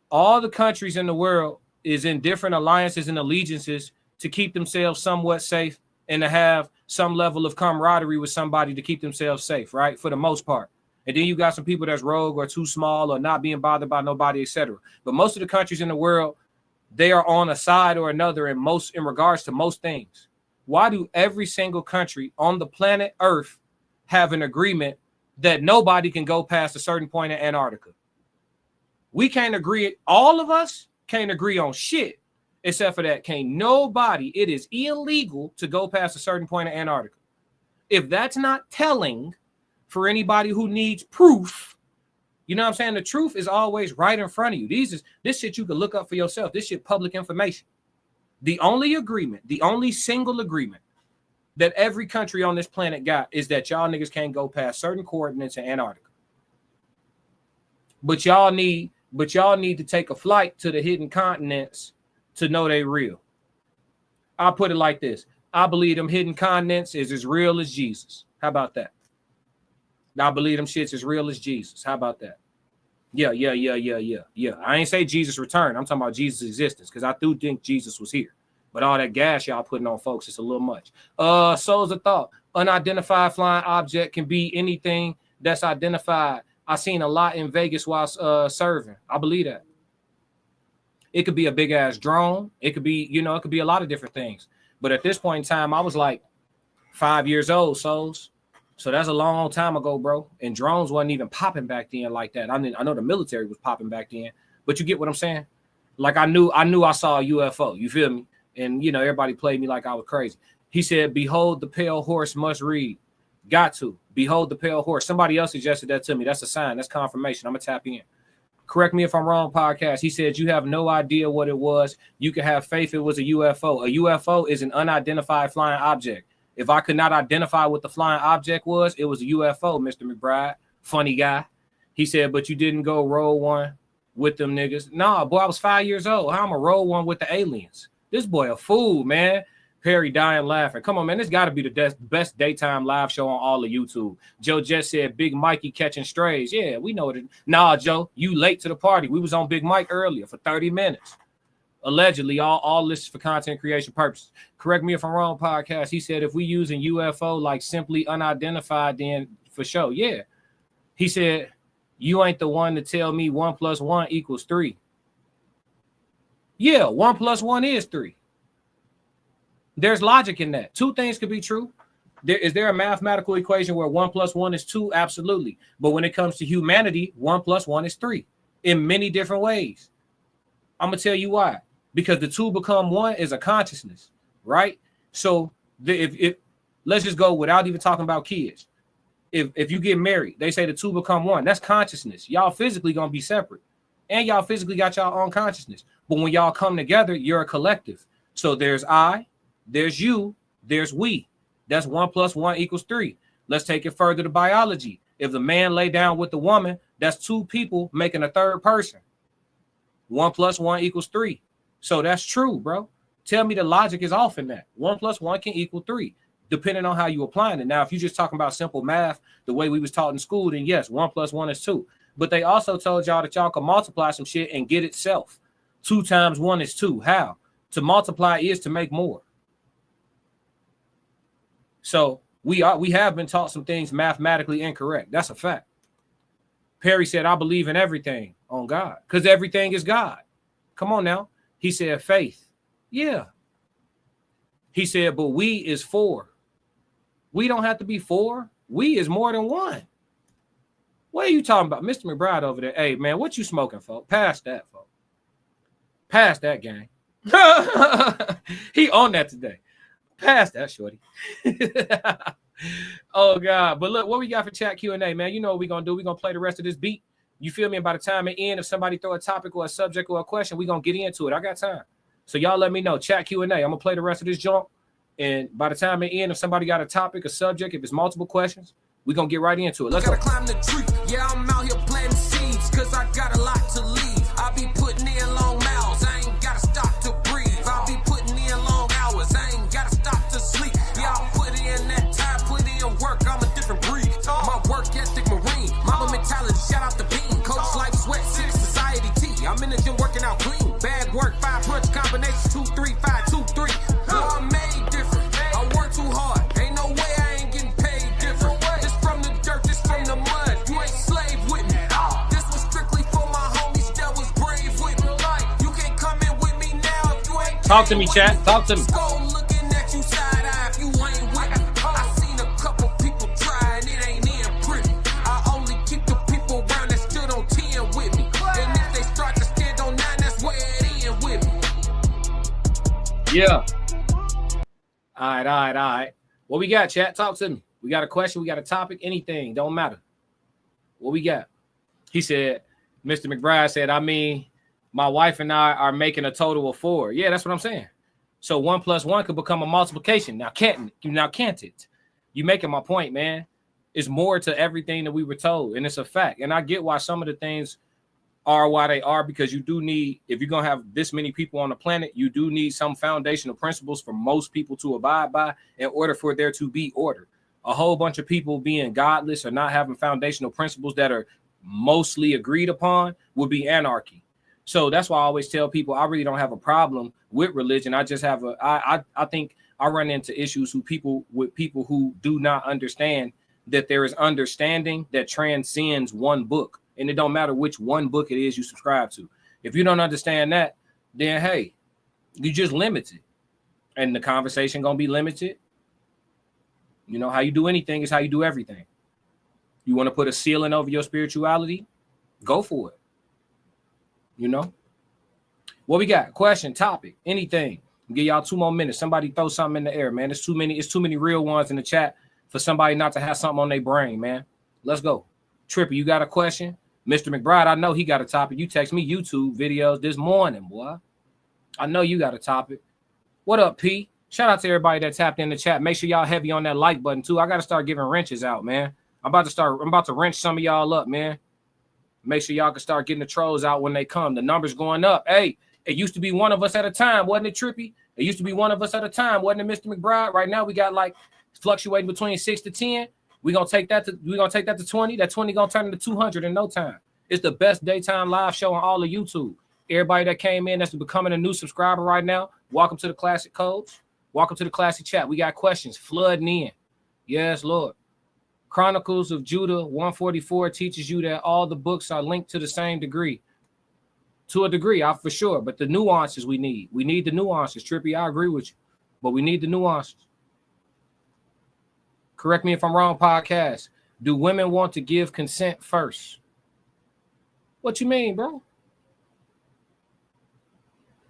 All the countries in the world is in different alliances and allegiances to keep themselves somewhat safe and to have some level of camaraderie with somebody to keep themselves safe, right? For the most part. And then you got some people that's rogue or too small or not being bothered by nobody, etc. But most of the countries in the world, they are on a side or another in regards to most things. Why do every single country on the planet Earth have an agreement that nobody can go past a certain point in Antarctica? We can't agree. All of us can't agree on shit. Except for that, can't nobody, it is illegal to go past a certain point in Antarctica. If that's not telling for anybody who needs proof, you know what I'm saying? The truth is always right in front of you. This shit you can look up for yourself. This shit public information. The only single agreement that every country on this planet got is that y'all niggas can't go past certain coordinates in Antarctica. But y'all need to take a flight to the hidden continents to know they real. I'll put it like this. I believe them hidden continents is as real as Jesus. How about that? I believe them shits as real as Jesus. How about that? Yeah. I ain't say Jesus returned. I'm talking about Jesus' existence because I do think Jesus was here. But all that gas y'all putting on folks is a little much. Souls of thought. Unidentified flying object can be anything that's identified. I seen a lot in Vegas while serving. I believe that. It could be a big ass drone. It could be, it could be a lot of different things. But at this point in time, I was like 5 years old, souls. So that's a long time ago, bro. And drones wasn't even popping back then like that. I mean, I know the military was popping back then, but you get what I'm saying? Like I knew I saw a UFO. You feel me? And you know, everybody played me like I was crazy. He said, "Behold the pale horse must read." Got to behold the pale horse. Somebody else suggested that to me. That's a sign. That's confirmation. I'm gonna tap in. Correct me if I'm wrong, podcast. He said, "You have no idea what it was. You can have faith it was a UFO. A UFO is an unidentified flying object. If I could not identify what the flying object was, it was a UFO, Mr. McBride. Funny guy." He said, "But you didn't go roll one with them niggas." Nah, boy, I was 5 years old. How am I roll one with the aliens? This boy a fool, man. Perry dying laughing. Come on, man. This got to be the best daytime live show on all of YouTube. Joe just said Big Mikey catching strays. Yeah, we know it. Nah, Joe, you late to the party. We was on Big Mike earlier for 30 minutes. Allegedly, all this is for content creation purposes. Correct me if I'm wrong, podcast. He said if we using UFO like simply unidentified, then for sure. Yeah. He said, you ain't the one to tell me 1 + 1 = 3. Yeah, 1 + 1 is 3. There's logic in that. Two things could be true. Is there a mathematical equation where 1 + 1 is 2? Absolutely. But when it comes to humanity, 1 + 1 is 3 in many different ways. I'm going to tell you why. Because the two become one is a consciousness, right? So if let's just go without even talking about kids. If you get married, they say the two become one. That's consciousness. Y'all physically going to be separate. And y'all physically got y'all own consciousness. But when y'all come together, you're a collective. So there's I, there's you, there's we. That's 1 + 1 = 3. Let's take it further to biology. If the man lay down with the woman, that's two people making a third person. 1 + 1 = 3. So that's true, bro. Tell me the logic is off in that. 1 + 1 can equal 3, depending on how you applying it. Now, if you're just talking about simple math, the way we was taught in school, then yes, 1 + 1 is 2. But they also told y'all that y'all can multiply some shit and get itself. 2 × 1 is 2. How? To multiply is to make more. So we have been taught some things mathematically incorrect. That's a fact. Perry said, I believe in everything on God, because everything is God. Come on now. He said faith. Yeah. He said, but we is 4. We don't have to be 4. We is more than 1. What are you talking about? Mr. McBride over there. Hey, man, what you smoking, folks? Pass that, folks. Pass that, gang. He on that today. Pass that, shorty. Oh, God. But look, what we got for chat Q&A, man? You know what we're going to do. We're going to play the rest of this beat. You feel me? And by the time it ends, if somebody throw a topic or a subject or a question, we're going to get into it. I got time. So y'all let me know. Chat Q&A. I'm going to play the rest of this junk. And by the time it ends, if somebody got a topic, a subject, if it's multiple questions, we're going to get right into it. Let's go. Climb the tree. Yeah, I'm out here planting seeds because I got a lot to leave. I be putting in long miles. I ain't got to stop to breathe. I be putting in long hours. I ain't got to stop to sleep. Yeah, I put in that time, put in work. I'm a different breed. My work ethic marine. Mama mentality, shout out to Bean. Coach life, sweat, city, society, T. I'm in the gym working out clean. Bad work, 5 punch combinations, 2, 3, 5, 2, 3. I'm made different. I work too hard. Ain't no way I ain't getting paid different. This from the dirt, this from the mud. You ain't slave with me. This was strictly for my homies that was brave with me. You can't come in with me now if you ain't. Talk to me, chat. Talk to me. Looking at you side eye if you ain't with me. I seen a couple people try and it ain't in pretty. I only keep the people around that stood on 10 with me. And if they start to stand on 9, that's where it in with me. Yeah. All right. What we got, chat? Talk to me. We got a question. We got a topic. Anything. Don't matter. What we got? He said, Mr. McBride said, I mean, my wife and I are making a total of 4. Yeah, that's what I'm saying. So 1 + 1 could become a multiplication. Now can't it? You making my point, man. It's more to everything that we were told, and it's a fact. And I get why some of the things are why they are, because you do need, if you're going to have this many people on the planet, you do need some foundational principles for most people to abide by in order for there to be order. A whole bunch of people being godless or not having foundational principles that are mostly agreed upon would be anarchy. So that's why I always tell people I really don't have a problem with religion. I just have I think I run into issues with people who do not understand that there is understanding that transcends one book. And it don't matter which one book it is you subscribe to. If you don't understand that, then hey, you just limit it. And the conversation gonna be limited. You know, how you do anything is how you do everything. You want to put a ceiling over your spirituality? Go for it. You know? What we got? Question, topic, anything. I'll give y'all 2 more minutes. Somebody throw something in the air, man. It's too many real ones in the chat for somebody not to have something on their brain, man. Let's go. Trippy, you got a question? Mr. McBride, I know he got a topic. You text me YouTube videos this morning, boy. I know you got a topic. What up, P? Shout out to everybody that tapped in the chat. Make sure y'all heavy on that like button, too. I got to start giving wrenches out, man. I'm about to wrench some of y'all up, man. Make sure y'all can start getting the trolls out when they come. The number's going up. Hey, it used to be one of us at a time, wasn't it, Trippy? It used to be one of us at a time, wasn't it, Mr. McBride? Right now we got like fluctuating between 6 to 10. We're gonna take that to 20. That 20 gonna turn into 200 in no time. It's the best daytime live show on all of YouTube. Everybody that came in that's becoming a new subscriber right now, welcome to the Classic Codes. Welcome to the Classic Chat. We got questions flooding in. Yes, Lord. Chronicles of Judah 144 teaches you that all the books are linked to the same degree. To a degree, for sure. But the nuances we need. We need the nuances. Trippy, I agree with you. But we need the nuances. Correct me if I'm wrong, podcast. Do women want to give consent first? What you mean, bro?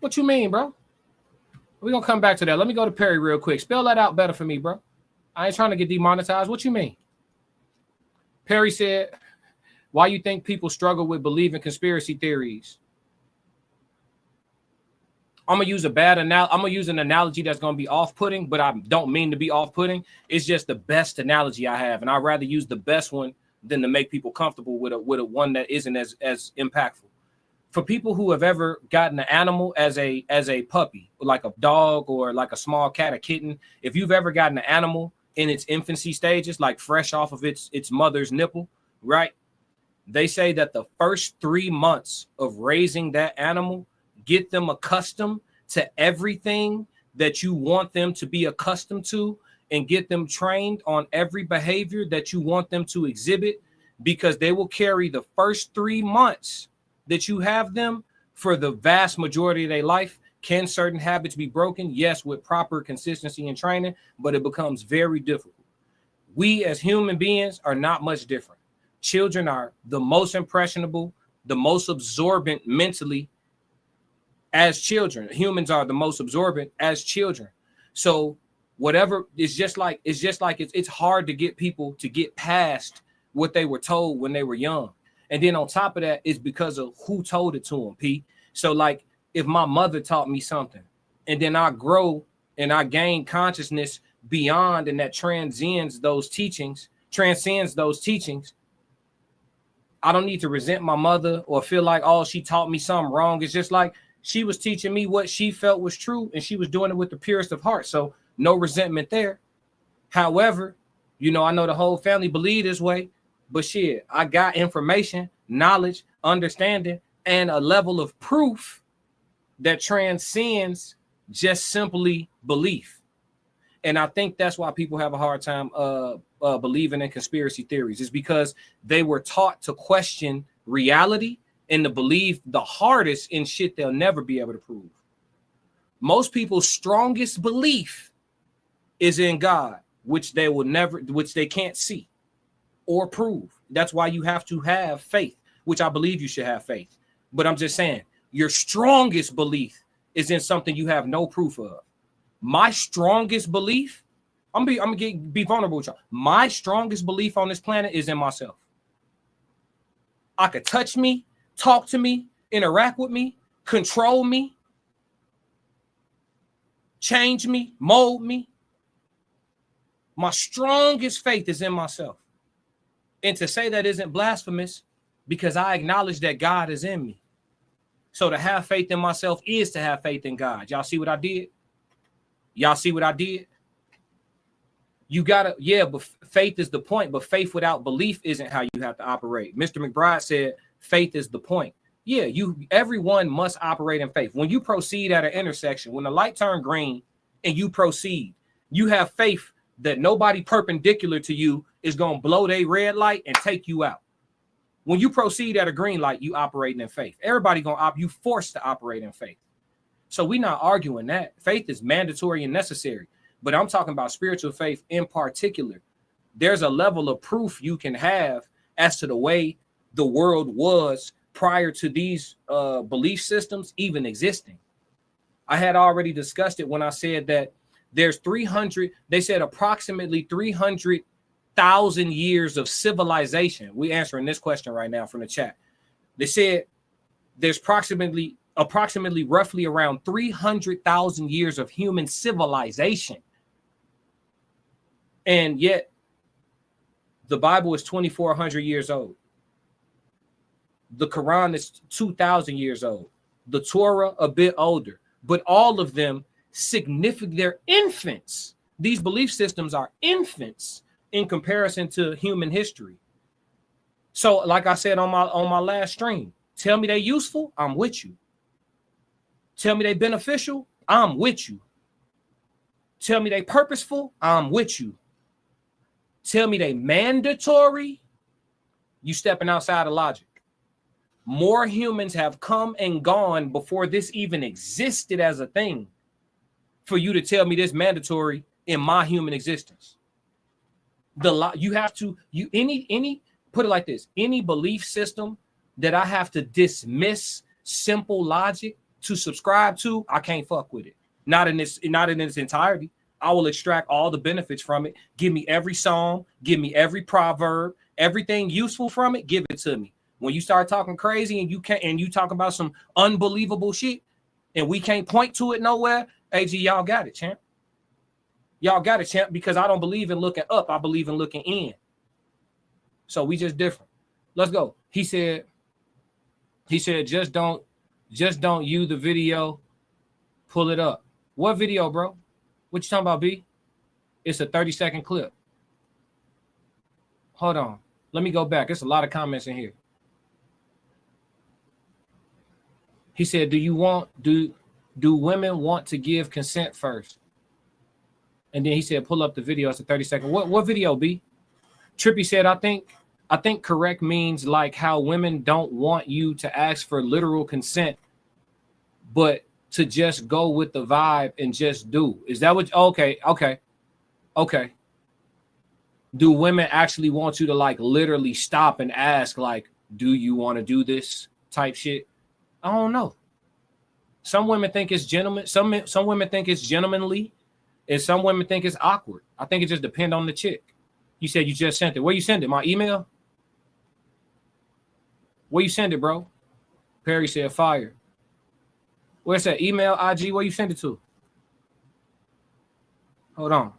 What you mean, bro? We're going to come back to that. Let me go to Perry real quick. Spell that out better for me, bro. I ain't trying to get demonetized. What you mean? Perry said, why you think people struggle with believing conspiracy theories? I'm going to use an analogy that's going to be off-putting, but I don't mean to be off-putting. It's just the best analogy I have, and I'd rather use the best one than to make people comfortable with a one that isn't as impactful. For people who have ever gotten an animal as a puppy, like a dog or like a small cat, a kitten, if you've ever gotten an animal in its infancy stages, like fresh off of its mother's nipple, right? They say that the first 3 months of raising that animal get them accustomed to everything that you want them to be accustomed to and get them trained on every behavior that you want them to exhibit, because they will carry the first 3 months that you have them for the vast majority of their life. Can certain habits be broken? Yes, with proper consistency and training, but it becomes very difficult. We as human beings are not much different. Children are the most impressionable, the most absorbent mentally as children. Humans are the most absorbent as children. So whatever, it's hard to get people to get past what they were told when they were young. And then on top of that, it's because of who told it to them, P. So like if my mother taught me something and then I grow and I gain consciousness beyond and that transcends those teachings, I don't need to resent my mother or feel like, oh, she taught me something wrong. It's just like she was teaching me what she felt was true and she was doing it with the purest of heart. So no resentment there. However, you know, I know the whole family believe this way, but shit, I got information, knowledge, understanding, and a level of proof that transcends just simply belief. And I think that's why people have a hard time believing in conspiracy theories, is because they were taught to question reality and to believe the hardest in shit they'll never be able to prove. Most people's strongest belief is in God, which they can't see or prove. That's why you have to have faith, which I believe you should have faith. But I'm just saying, your strongest belief is in something you have no proof of. My strongest belief, I'm gonna be vulnerable with y'all. My strongest belief on this planet is in myself. I could touch me, talk to me, interact with me, control me, change me, mold me. My strongest faith is in myself. And to say that isn't blasphemous, because I acknowledge that God is in me. So to have faith in myself is to have faith in God. Y'all see what I did? Y'all see what I did? You gotta, yeah, but faith is the point, but faith without belief isn't how you have to operate. Mr. McBride said faith is the point. Yeah, everyone must operate in faith. When you proceed at an intersection, when the light turned green and you proceed, you have faith that nobody perpendicular to you is going to blow their red light and take you out. When you proceed at a green light, you operating in faith. Everybody you forced to operate in faith. So we're not arguing that. Faith is mandatory and necessary. but I'm talking about spiritual faith in particular. There's a level of proof you can have as to the way the world was prior to these belief systems even existing. I had already discussed it when I said that there's 300, they said approximately 300,000 years of civilization. We're answering this question right now from the chat. They said there's approximately roughly around 300,000 years of human civilization. And yet the Bible is 2,400 years old. The Quran is 2,000 years old. The Torah a bit older, but all of them significant. They're infants. These belief systems are infants in comparison to human history. So, like I said on my last stream, tell me they useful, I'm with you. Tell me they beneficial, I'm with you. Tell me they purposeful, I'm with you. Tell me they mandatory, you stepping outside of logic. More humans have come and gone before this even existed as a thing for you to tell me this mandatory in my human existence. You have to, any put it like this, any belief system that I have to dismiss simple logic to subscribe to, I can't fuck with it. Not in its entirety. I will extract all the benefits from it. Give me every psalm, give me every proverb, everything useful from it, give it to me. When you start talking crazy and you talk about some unbelievable shit and we can't point to it nowhere, AG, y'all got it, champ. Y'all got it, champ, because I don't believe in looking up. I believe in looking in. So we just different. Let's go. He said, just don't you the video, pull it up. What video, bro? What you talking about, B? It's a 30-second clip. Hold on. Let me go back. There's a lot of comments in here. He said, do women want to give consent first? And then he said, pull up the video. It's a 30-second. What video, B? Trippy said, I think correct means like how women don't want you to ask for literal consent, but to just go with the vibe and just do. Is that what? Okay. Do women actually want you to like literally stop and ask, like, do you want to do this type shit? I don't know. Some women think it's gentleman. Some women think it's gentlemanly, and some women think it's awkward. I think it just depends on the chick. You said you just sent it. Where you send it? My email? Where you send it, bro? Perry said fire. Where's that email, IG? Where you send it to? Hold on.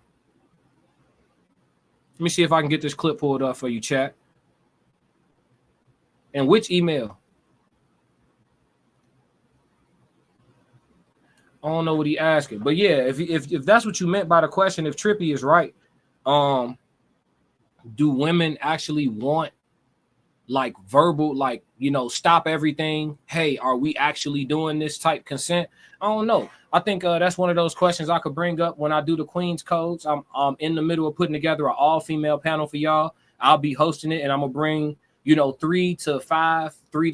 Let me see if I can get this clip pulled up for you, chat. And which email? I don't know what he asking, but yeah, if that's what you meant by the question, if Trippy is right, do women actually want like verbal, like, you know, stop everything? Hey, are we actually doing this type consent? I don't know. I think that's one of those questions I could bring up when I do the Queen's Codes. I'm in the middle of putting together an all-female panel for y'all. I'll be hosting it, and I'm gonna bring, you know, 3 to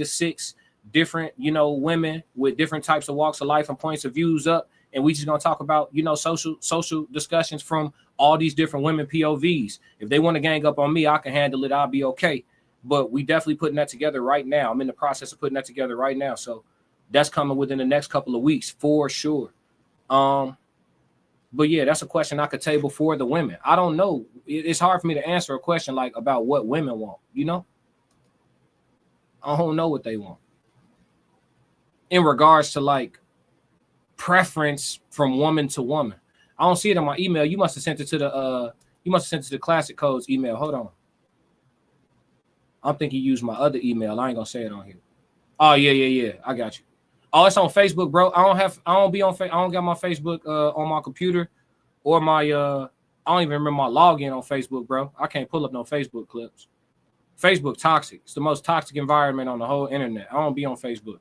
6 different, you know, women with different types of walks of life and points of views up, and we just gonna talk about, you know, social discussions from all these different women POVs. If they want to gang up on me, I can handle it. I'll be okay. But we definitely putting that together right now. I'm in the process of putting that together right now, so that's coming within the next couple of weeks for sure. But yeah, that's a question I could table for the women. I don't know. It's hard for me to answer a question like about what women want, you know? I don't know what they want. In regards to like preference from woman to woman. I don't see it in my email. You must have sent it to the Classic Codes email. Hold on. I'm thinking you used my other email. I ain't gonna say it on here. Oh yeah. I got you. Oh, it's on Facebook, bro. I don't got my Facebook on my computer or my I don't even remember my login on Facebook, bro. I can't pull up no Facebook clips. Facebook toxic. It's the most toxic environment on the whole internet. I don't be on Facebook.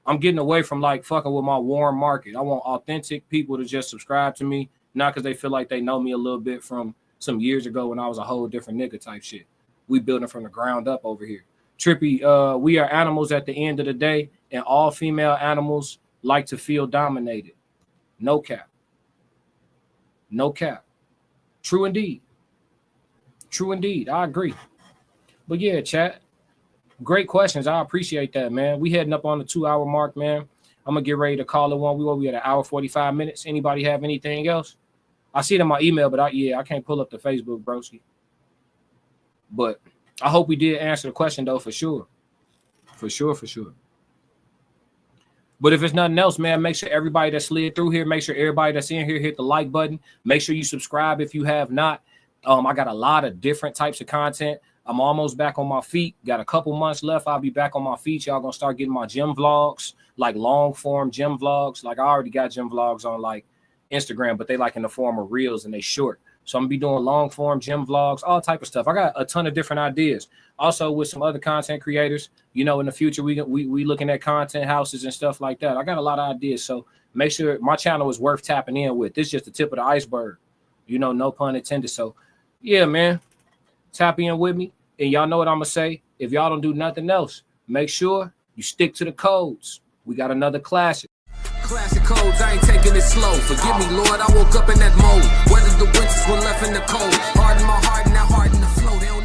I'm getting away from like fucking with my warm market. I want authentic people to just subscribe to me, not because they feel like they know me a little bit from some years ago when I was a whole different nigga type shit. We building from the ground up over here. Trippy, we are animals at the end of the day, and all female animals like to feel dominated. No cap. No cap. True indeed. True indeed. I agree. But yeah, chat. Great questions. I appreciate that, man. We heading up on the 2-hour mark, man. I'm gonna get ready to call it one. We at an hour 45 minutes. Anybody have anything else? I see it in my email, but I can't pull up the Facebook, broski. But I hope we did answer the question though, for sure. For sure. But if it's nothing else, man, make sure everybody that slid through here, make sure everybody that's in here hit the like button. Make sure you subscribe if you have not. I got a lot of different types of content. I'm almost back on my feet. Got a couple months left. I'll be back on my feet. Y'all gonna start getting my gym vlogs, like long form gym vlogs. Like I already got gym vlogs on like Instagram, but they like in the form of reels and they short. So I'm gonna be doing long form gym vlogs, all type of stuff. I got a ton of different ideas. Also with some other content creators, you know, in the future, we looking at content houses and stuff like that. I got a lot of ideas. So make sure my channel is worth tapping in with. This is just the tip of the iceberg, you know, no pun intended. So yeah, man, tap in with me. And y'all know what I'm gonna say. If y'all don't do nothing else, make sure you stick to the codes. We got another classic. Classic codes, I ain't taking it slow. Forgive me, Lord, I woke up in that mode. Weathered the winters when left in the cold. Harden my heart and now harden the flow. They don't